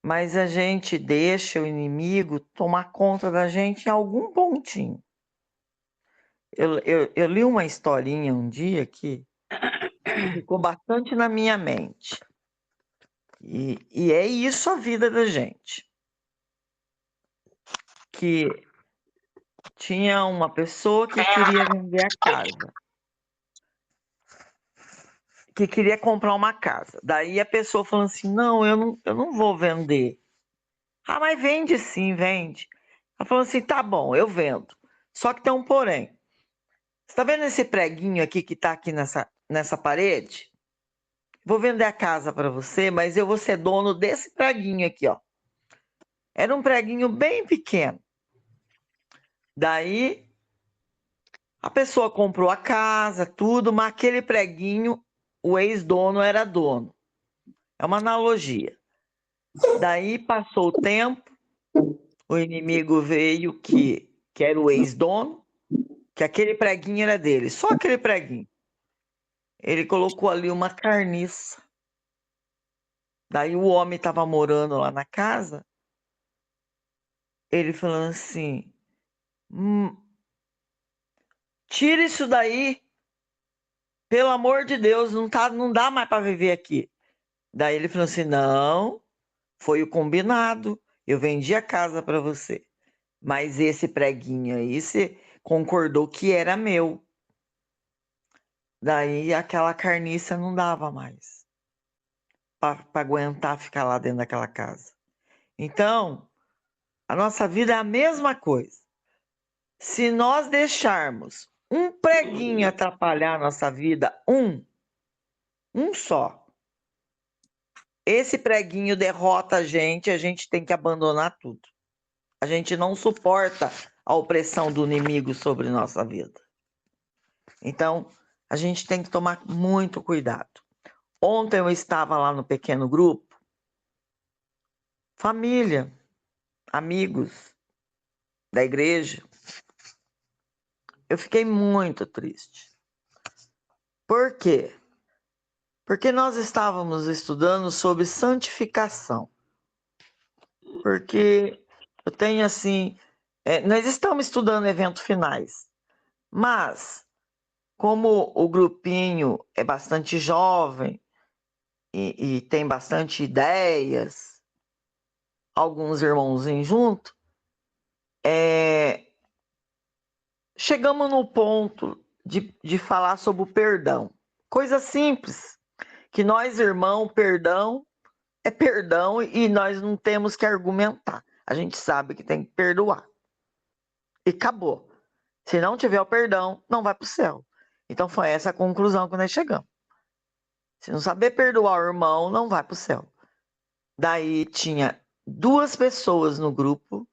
mas a gente deixa o inimigo tomar conta da gente em algum pontinho. Eu li uma historinha um dia que ficou bastante na minha mente. E é isso a vida da gente. Que tinha uma pessoa que queria vender a casa. Que queria comprar uma casa. Daí a pessoa falou assim, não, eu não vou vender. Ah, mas vende sim, vende. Ela falou assim, tá bom, eu vendo. Só que tem um porém. Você tá vendo esse preguinho aqui que tá aqui nessa parede? Vou vender a casa para você, mas eu vou ser dono desse preguinho aqui, ó. Era um preguinho bem pequeno. Daí a pessoa comprou a casa, tudo, mas aquele preguinho, o ex-dono era dono. É uma analogia. Daí passou o tempo, o inimigo veio que era o ex-dono, que aquele preguinho era dele, só aquele preguinho. Ele colocou ali uma carniça. Daí o homem estava morando lá na casa, ele falou assim, tira isso daí, pelo amor de Deus, não dá mais para viver aqui. Daí ele falou assim, não, foi o combinado, eu vendi a casa para você, mas esse preguinho aí, você concordou que era meu. Daí aquela carniça não dava mais para aguentar ficar lá dentro daquela casa. Então, a nossa vida é a mesma coisa. Se nós deixarmos um preguinho atrapalhar a nossa vida, um só, esse preguinho derrota a gente tem que abandonar tudo. A gente não suporta a opressão do inimigo sobre nossa vida. Então, a gente tem que tomar muito cuidado. Ontem eu estava lá no pequeno grupo, família, amigos da igreja. Eu fiquei muito triste. Por quê? Porque nós estávamos estudando sobre santificação. Porque eu tenho assim, nós estamos estudando eventos finais, mas como o grupinho é bastante jovem e tem bastante ideias, alguns irmãozinhos junto, chegamos no ponto de falar sobre o perdão. Coisa simples, que nós, irmão, perdão é perdão e nós não temos que argumentar. A gente sabe que tem que perdoar. E acabou. Se não tiver o perdão, não vai para o céu. Então foi essa a conclusão que nós chegamos. Se não saber perdoar o irmão, não vai para o céu. Daí tinha 2 pessoas no grupo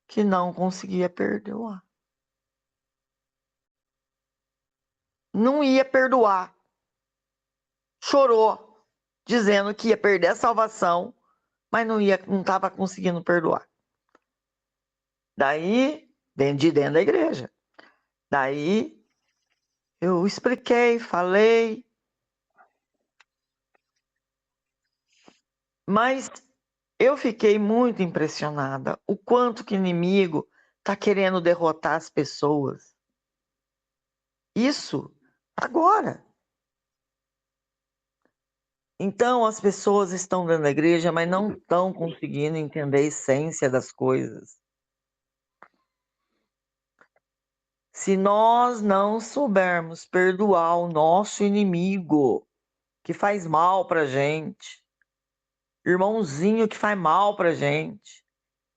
que não conseguia perdoar. Não ia perdoar. Chorou, dizendo que ia perder a salvação, mas não estava conseguindo perdoar. Daí, dentro da igreja. Daí, eu expliquei, falei, mas eu fiquei muito impressionada o quanto que o inimigo está querendo derrotar as pessoas. Isso agora. Então as pessoas estão dentro da igreja, mas não estão conseguindo entender a essência das coisas. Se nós não soubermos perdoar o nosso inimigo, que faz mal pra gente, irmãozinho que faz mal pra gente,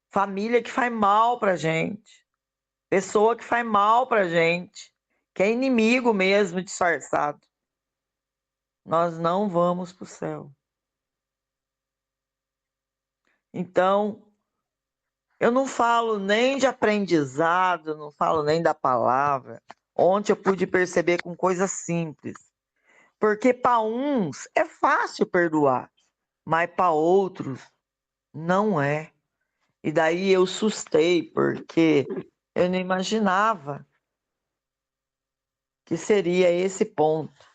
família que faz mal pra gente, pessoa que faz mal pra gente, que é inimigo mesmo disfarçado. Nós não vamos para o céu. Então, eu não falo nem de aprendizado, não falo nem da palavra. Ontem eu pude perceber com coisas simples. Porque para uns é fácil perdoar, mas para outros não é. E daí eu assustei, porque eu não imaginava que seria esse ponto.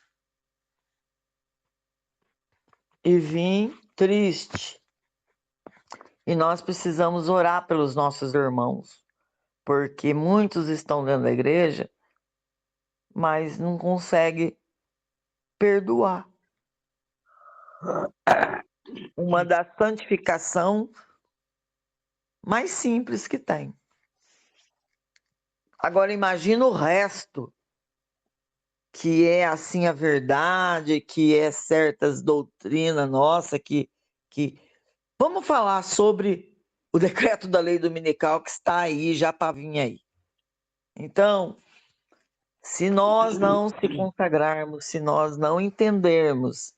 E vim triste. E nós precisamos orar pelos nossos irmãos, porque muitos estão dentro da igreja, mas não conseguem perdoar. Uma da santificação mais simples que tem. Agora imagina o resto, que é assim a verdade, que é certas doutrinas nossa, que... Vamos falar sobre o decreto da lei dominical que está aí, já para vir aí. Então, se nós não se consagrarmos, se nós não entendermos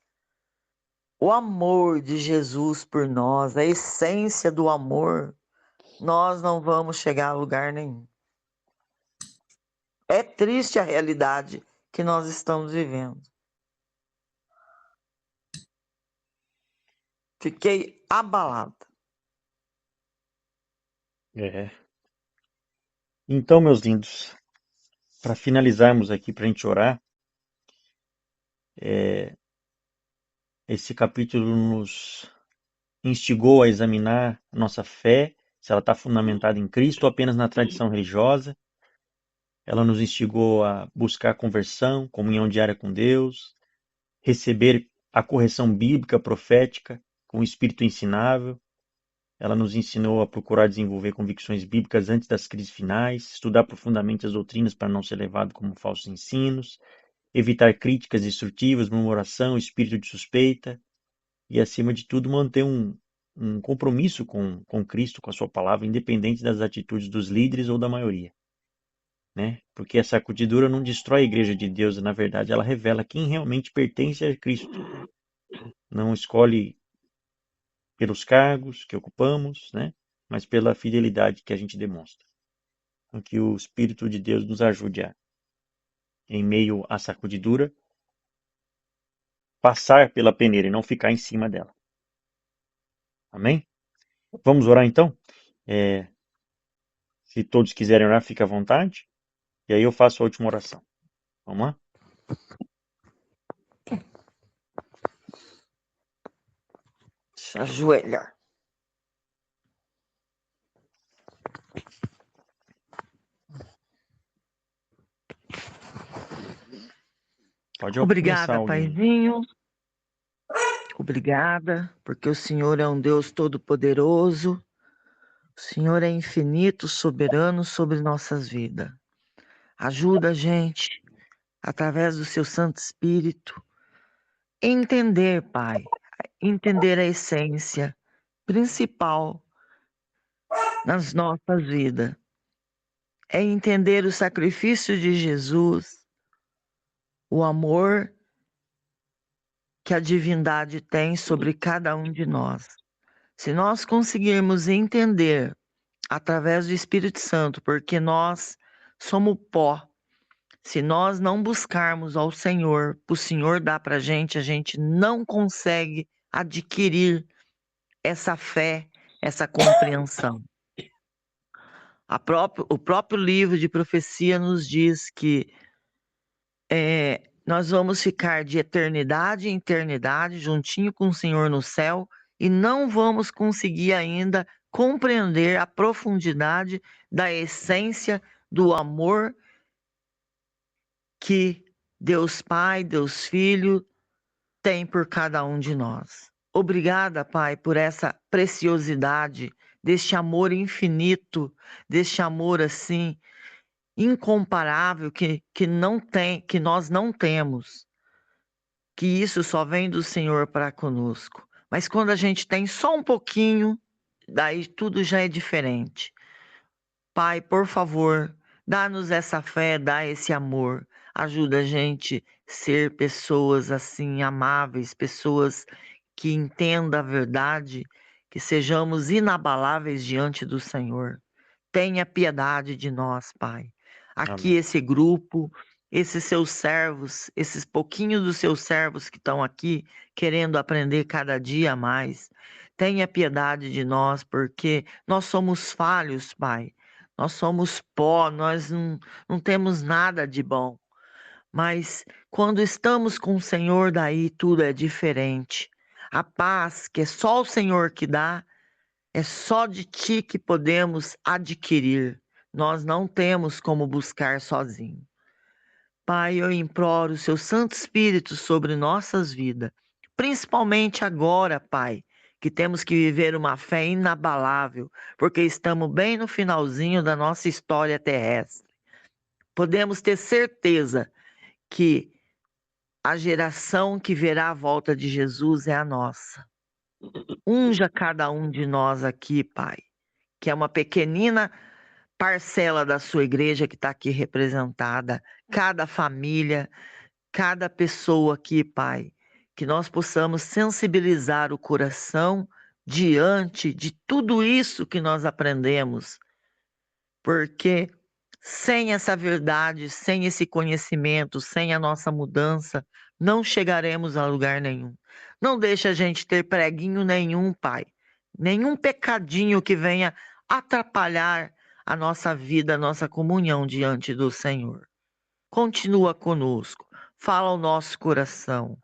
o amor de Jesus por nós, a essência do amor, nós não vamos chegar a lugar nenhum. É triste a realidade que nós estamos vivendo. Fiquei abalada. Então, meus lindos, para finalizarmos aqui, para a gente orar, esse capítulo nos instigou a examinar a nossa fé, se ela está fundamentada em Cristo ou apenas na tradição religiosa. Ela nos instigou a buscar conversão, comunhão diária com Deus, receber a correção bíblica, profética, com o espírito ensinável. Ela nos ensinou a procurar desenvolver convicções bíblicas antes das crises finais, estudar profundamente as doutrinas para não ser levado como falsos ensinos, evitar críticas destrutivas, murmuração, espírito de suspeita e, acima de tudo, manter um compromisso com Cristo, com a sua palavra, independente das atitudes dos líderes ou da maioria. Né? Porque a sacudidura não destrói a igreja de Deus, na verdade ela revela quem realmente pertence a Cristo. Não escolhe pelos cargos que ocupamos, né? Mas pela fidelidade que a gente demonstra. Então, que o Espírito de Deus nos ajude a, em meio à sacudidura, passar pela peneira e não ficar em cima dela. Amém? Vamos orar então? Se todos quiserem orar, fique à vontade. E aí eu faço a última oração. Vamos lá? Deixa eu ajoelhar. Pode Obrigada, começar alguém. Paizinho. Obrigada, porque o Senhor é um Deus todo-poderoso. O Senhor é infinito, soberano sobre nossas vidas. Ajuda a gente, através do seu Santo Espírito, a entender, Pai, entender a essência principal nas nossas vidas. É entender o sacrifício de Jesus, o amor que a divindade tem sobre cada um de nós. Se nós conseguirmos entender através do Espírito Santo, porque nós somos pó, se nós não buscarmos ao Senhor, o Senhor dá para a gente não consegue adquirir essa fé, essa compreensão. O próprio livro de profecia nos diz que nós vamos ficar de eternidade em eternidade, juntinho com o Senhor no céu, e não vamos conseguir ainda compreender a profundidade da essência do amor que Deus Pai, Deus Filho tem por cada um de nós. Obrigada, Pai, por essa preciosidade deste amor infinito, deste amor assim incomparável que nós não temos. Que isso só vem do Senhor para conosco. Mas quando a gente tem só um pouquinho, daí tudo já é diferente. Pai, por favor, dá-nos essa fé, dá esse amor. Ajuda a gente a ser pessoas assim amáveis, pessoas que entendam a verdade, que sejamos inabaláveis diante do Senhor. Tenha piedade de nós, Pai. Aqui Amém. esse grupo, esses seus servos, esses pouquinhos dos seus servos que estão aqui querendo aprender cada dia mais. Tenha piedade de nós, porque nós somos falhos, Pai. Nós somos pó, nós não temos nada de bom. Mas quando estamos com o Senhor, daí tudo é diferente. A paz que é só o Senhor que dá, é só de Ti que podemos adquirir. Nós não temos como buscar sozinho. Pai, eu imploro o Seu Santo Espírito sobre nossas vidas, principalmente agora, Pai, que temos que viver uma fé inabalável, porque estamos bem no finalzinho da nossa história terrestre. Podemos ter certeza que a geração que verá a volta de Jesus é a nossa. Unja cada um de nós aqui, Pai, que é uma pequenina parcela da sua igreja que está aqui representada, cada família, cada pessoa aqui, Pai, que nós possamos sensibilizar o coração diante de tudo isso que nós aprendemos, porque sem essa verdade, sem esse conhecimento, sem a nossa mudança, não chegaremos a lugar nenhum. Não deixa a gente ter preguinho nenhum, Pai. Nenhum pecadinho que venha atrapalhar a nossa vida, a nossa comunhão diante do Senhor. Continua conosco, fala ao nosso coração.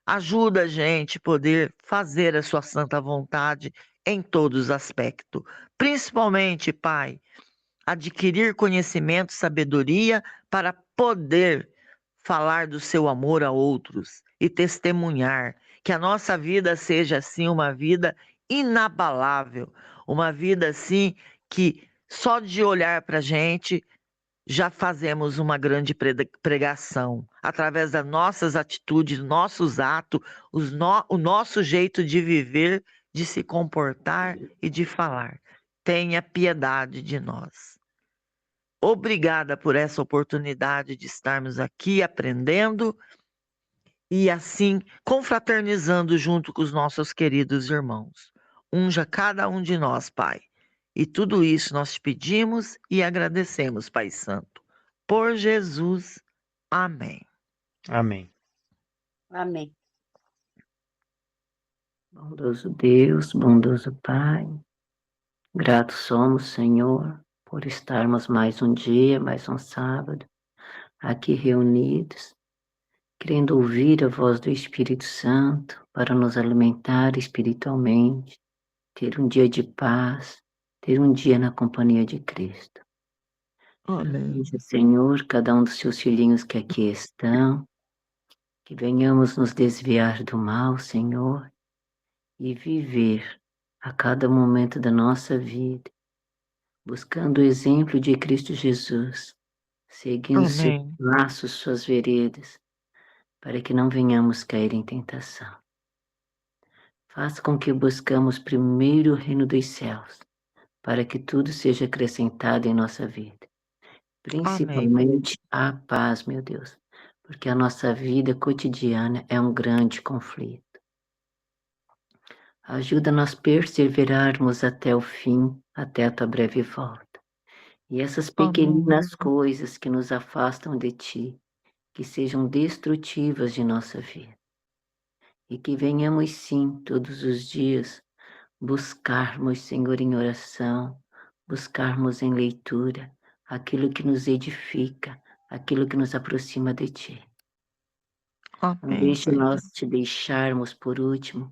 Ajuda a gente a poder fazer a sua santa vontade em todos os aspectos. Principalmente, Pai, adquirir conhecimento, sabedoria para poder falar do seu amor a outros e testemunhar que a nossa vida seja assim uma vida inabalável, uma vida assim que só de olhar para a gente já fazemos uma grande pregação através das nossas atitudes, nossos atos, o nosso jeito de viver, de se comportar e de falar. Tenha piedade de nós. Obrigada por essa oportunidade de estarmos aqui aprendendo e assim confraternizando junto com os nossos queridos irmãos. Unja cada um de nós, Pai. E tudo isso nós te pedimos e agradecemos, Pai Santo. Por Jesus. Amém. Amém. Amém. Bondoso Deus, bondoso Pai, gratos somos, Senhor, por estarmos mais um dia, mais um sábado, aqui reunidos, querendo ouvir a voz do Espírito Santo para nos alimentar espiritualmente, ter um dia de paz, ter um dia na companhia de Cristo. Amém. Veja, Senhor, cada um dos seus filhinhos que aqui estão, que venhamos nos desviar do mal, Senhor, e viver a cada momento da nossa vida, buscando o exemplo de Cristo Jesus, seguindo seus Amém. passos, suas veredas, para que não venhamos cair em tentação. Faça com que buscamos primeiro o reino dos céus, para que tudo seja acrescentado em nossa vida. Principalmente a paz, meu Deus, porque a nossa vida cotidiana é um grande conflito. Ajuda-nos a perseverarmos até o fim, até a tua breve volta. E essas pequeninas coisas que nos afastam de ti, que sejam destrutivas de nossa vida. E que venhamos sim, todos os dias, buscarmos, Senhor, em oração, buscarmos em leitura, aquilo que nos edifica, aquilo que nos aproxima de ti. Não Amém. deixe nós te deixarmos por último,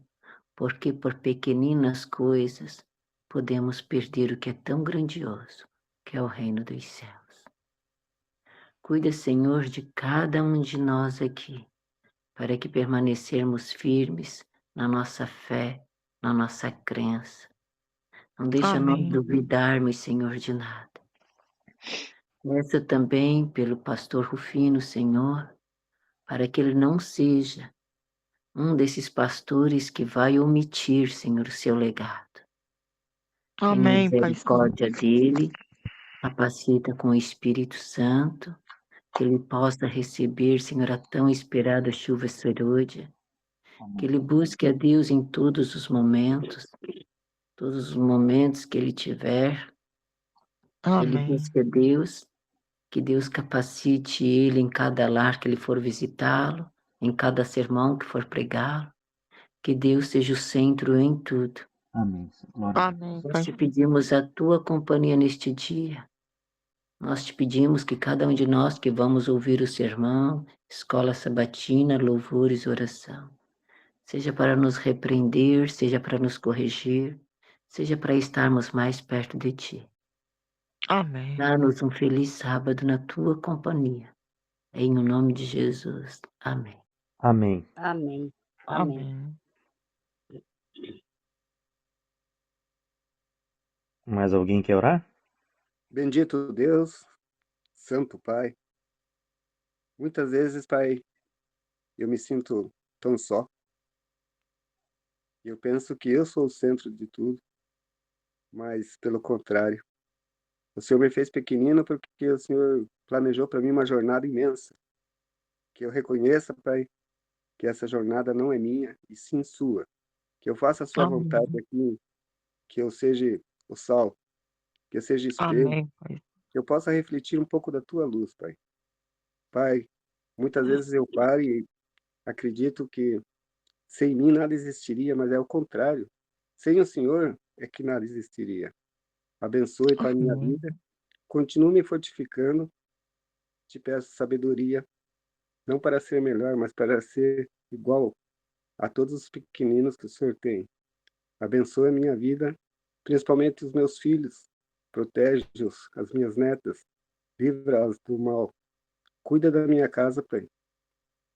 porque por pequeninas coisas podemos perder o que é tão grandioso, que é o reino dos céus. Cuida, Senhor, de cada um de nós aqui, para que permanecermos firmes na nossa fé, na nossa crença. Não deixa nós Amém. duvidarmos, Senhor, de nada. Peço também pelo pastor Rufino, Senhor, para que ele não seja um desses pastores que vai omitir, Senhor, o seu legado. Tem Amém, Pai misericórdia Santo. dele, capacita com o Espírito Santo, que ele possa receber, Senhor, a tão esperada chuva serôdia, que ele busque a Deus em todos os momentos que ele tiver, que ele Amém. busque a Deus, que Deus capacite ele em cada lar que ele for visitá-lo, em cada sermão que for pregá-lo, que Deus seja o centro em tudo. Amém. Glória a Deus. Amém, Nós Pai te Santo. pedimos a tua companhia neste dia. Nós te pedimos que cada um de nós que vamos ouvir o sermão, escola sabatina, louvores e oração, seja para nos repreender, seja para nos corrigir, seja para estarmos mais perto de ti. Amém. Dá-nos um feliz sábado na tua companhia. Em o nome de Jesus. Amém. Amém. Amém. Amém. Amém. Mais alguém quer orar? Bendito Deus, Santo Pai. Muitas vezes, Pai, eu me sinto tão só. Eu penso que eu sou o centro de tudo, mas pelo contrário. O Senhor me fez pequenino porque o Senhor planejou para mim uma jornada imensa. Que eu reconheça, Pai, que essa jornada não é minha, e sim sua. Que eu faça a sua vontade Amém. aqui, que eu seja o sal, que eu seja espelho, Amém, Pai. que eu possa refletir um pouco da tua luz, Pai. Pai, muitas vezes eu paro e acredito que sem mim nada existiria, mas é o contrário. Sem o Senhor é que nada existiria. Abençoe, Pai, minha Amém. vida. Continue me fortificando. Te peço sabedoria, não para ser melhor, mas para ser igual a todos os pequeninos que o Senhor tem. Abençoe a minha vida, principalmente os meus filhos. Protege-os, as minhas netas. Livra-as do mal. Cuida da minha casa, Pai,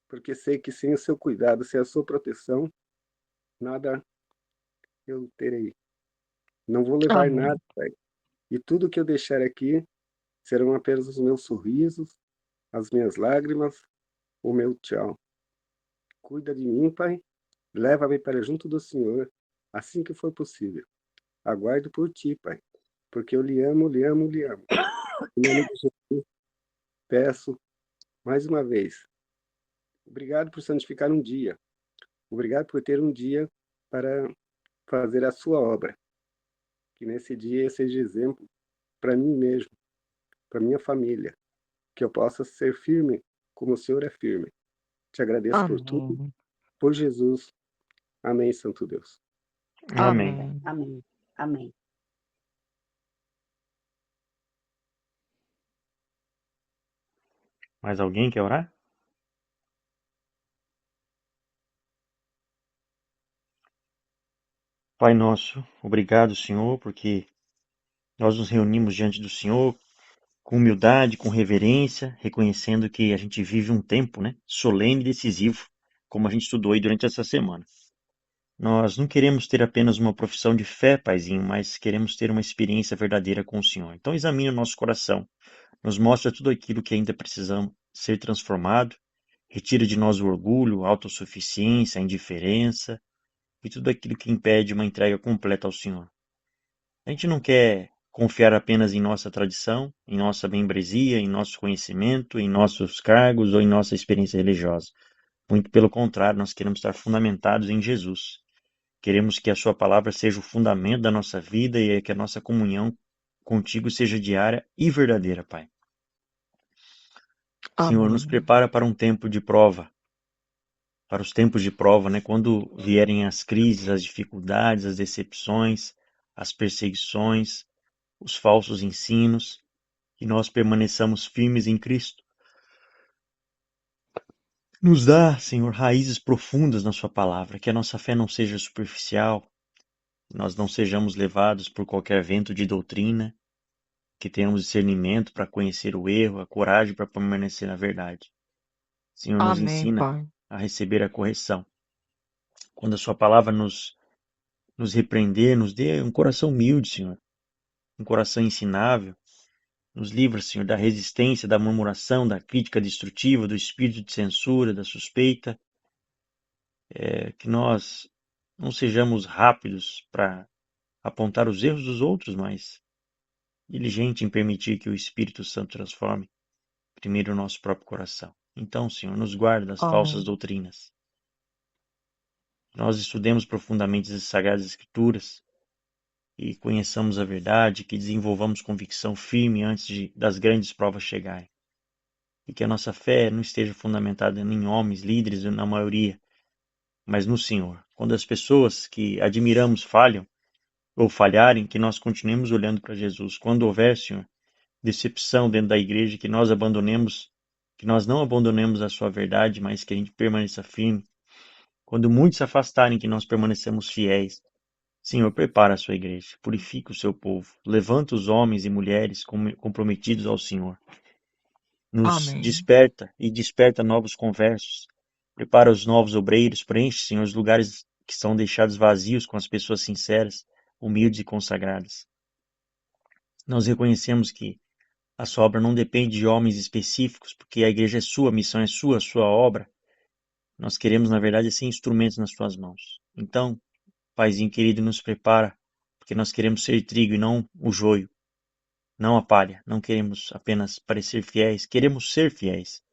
porque sei que sem o seu cuidado, sem a sua proteção, nada eu terei. Não vou levar Amém. nada, Pai. E tudo que eu deixar aqui serão apenas os meus sorrisos, as minhas lágrimas, o meu tchau. Cuida de mim, Pai. Leva-me para junto do Senhor, assim que for possível. Aguardo por ti, Pai, porque eu lhe amo, lhe amo, lhe amo. Em nome de Jesus, peço mais uma vez. Obrigado por santificar um dia. Obrigado por ter um dia para fazer a sua obra. Que nesse dia eu seja exemplo para mim mesmo, para minha família. Que eu possa ser firme como o Senhor é firme. Te agradeço por tudo, Amém. por Jesus. Amém, Santo Deus. Amém. Amém. Amém. Amém. Mais alguém quer orar? Pai nosso, obrigado, Senhor, porque nós nos reunimos diante do Senhor com humildade, com reverência, reconhecendo que a gente vive um tempo, né, solene e decisivo, como a gente estudou aí durante essa semana. Nós não queremos ter apenas uma profissão de fé, Paizinho, mas queremos ter uma experiência verdadeira com o Senhor. Então examine o nosso coração, nos mostra tudo aquilo que ainda precisamos ser transformado, retira de nós o orgulho, a autossuficiência, a indiferença e tudo aquilo que impede uma entrega completa ao Senhor. A gente não quer confiar apenas em nossa tradição, em nossa membresia, em nosso conhecimento, em nossos cargos ou em nossa experiência religiosa. Muito pelo contrário, nós queremos estar fundamentados em Jesus. Queremos que a sua palavra seja o fundamento da nossa vida e que a nossa comunhão contigo seja diária e verdadeira, Pai. Senhor, nos Amém. prepara para um tempo de prova, para os tempos de prova, né? Quando vierem as crises, as dificuldades, as decepções, as perseguições, os falsos ensinos, que nós permaneçamos firmes em Cristo. Nos dá, Senhor, raízes profundas na sua palavra, que a nossa fé não seja superficial, que nós não sejamos levados por qualquer vento de doutrina, que tenhamos discernimento para conhecer o erro, a coragem para permanecer na verdade. Senhor, nos Amém, ensina Pai. a receber a correção. Quando a sua palavra nos repreender, nos dê um coração humilde, Senhor, um coração ensinável. Nos livra, Senhor, da resistência, da murmuração, da crítica destrutiva, do espírito de censura, da suspeita. Que nós não sejamos rápidos para apontar os erros dos outros, mas diligente em permitir que o Espírito Santo transforme primeiro o nosso próprio coração. Então, Senhor, nos guarda das falsas Amém. doutrinas. Nós estudemos profundamente as Sagradas Escrituras e conheçamos a verdade, que desenvolvamos convicção firme antes das grandes provas chegarem. E que a nossa fé não esteja fundamentada em homens, líderes, na maioria, mas no Senhor. Quando as pessoas que admiramos falham ou falharem, que nós continuemos olhando para Jesus. Quando houver, Senhor, decepção dentro da igreja, que nós não abandonemos a sua verdade, mas que a gente permaneça firme. Quando muitos se afastarem, que nós permanecemos fiéis. Senhor, prepara a sua igreja, purifica o seu povo, levanta os homens e mulheres comprometidos ao Senhor. Nos Amém. desperta novos conversos. Prepara os novos obreiros, preenche, Senhor, os lugares que são deixados vazios com as pessoas sinceras, humildes e consagradas. Nós reconhecemos que a sua obra não depende de homens específicos, porque a igreja é sua, a missão é sua obra. Nós queremos, na verdade, ser instrumentos nas suas mãos. Então, Paizinho querido, nos prepara, porque nós queremos ser trigo e não o joio, não a palha. Não queremos apenas parecer fiéis, queremos ser fiéis.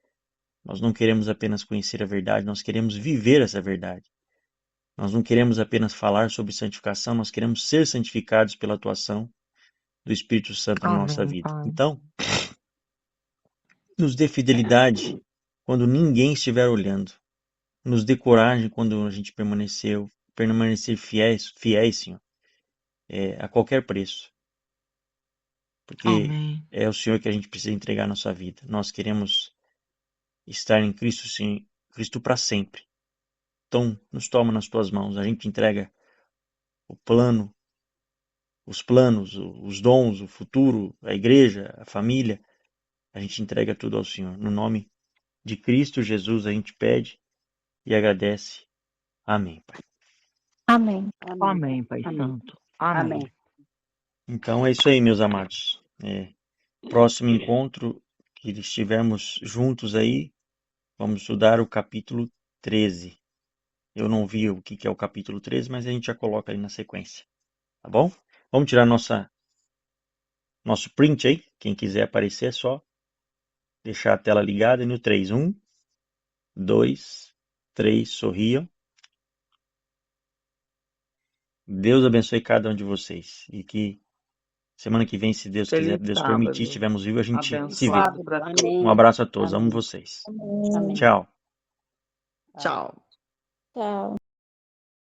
Nós não queremos apenas conhecer a verdade, nós queremos viver essa verdade. Nós não queremos apenas falar sobre santificação, nós queremos ser santificados pela atuação do Espírito Santo na nossa Amém, vida. Pai. Então, nos dê fidelidade quando ninguém estiver olhando. Nos dê coragem quando a gente permanecer fiéis, Senhor, a qualquer preço. Porque Amém. é o Senhor que a gente precisa entregar a nossa vida. Nós queremos estar em Cristo, sim, Cristo para sempre. Então, nos toma nas tuas mãos. A gente entrega o plano, os planos, os dons, o futuro, a igreja, a família. A gente entrega tudo ao Senhor. No nome de Cristo Jesus, a gente pede e agradece. Amém, Pai. Amém. Amém. Amém, Pai Amém. Santo. Amém. Amém. Então é isso aí, meus amados. Próximo encontro que estivermos juntos aí, vamos estudar o capítulo 13. Eu não vi o que é o capítulo 13, mas a gente já coloca ali na sequência. Tá bom? Vamos tirar nosso print aí. Quem quiser aparecer é só deixar a tela ligada e no 3. 1, 2, 3, sorriam. Deus abençoe cada um de vocês. E que semana que vem, se Deus quiser, Feliz Deus sábado. permitir, estivermos vivos, a gente se vê. Abençoado para todos. Amém. Um abraço a todos. Amém. Amo vocês. Amém. Tchau. Tchau. Tchau.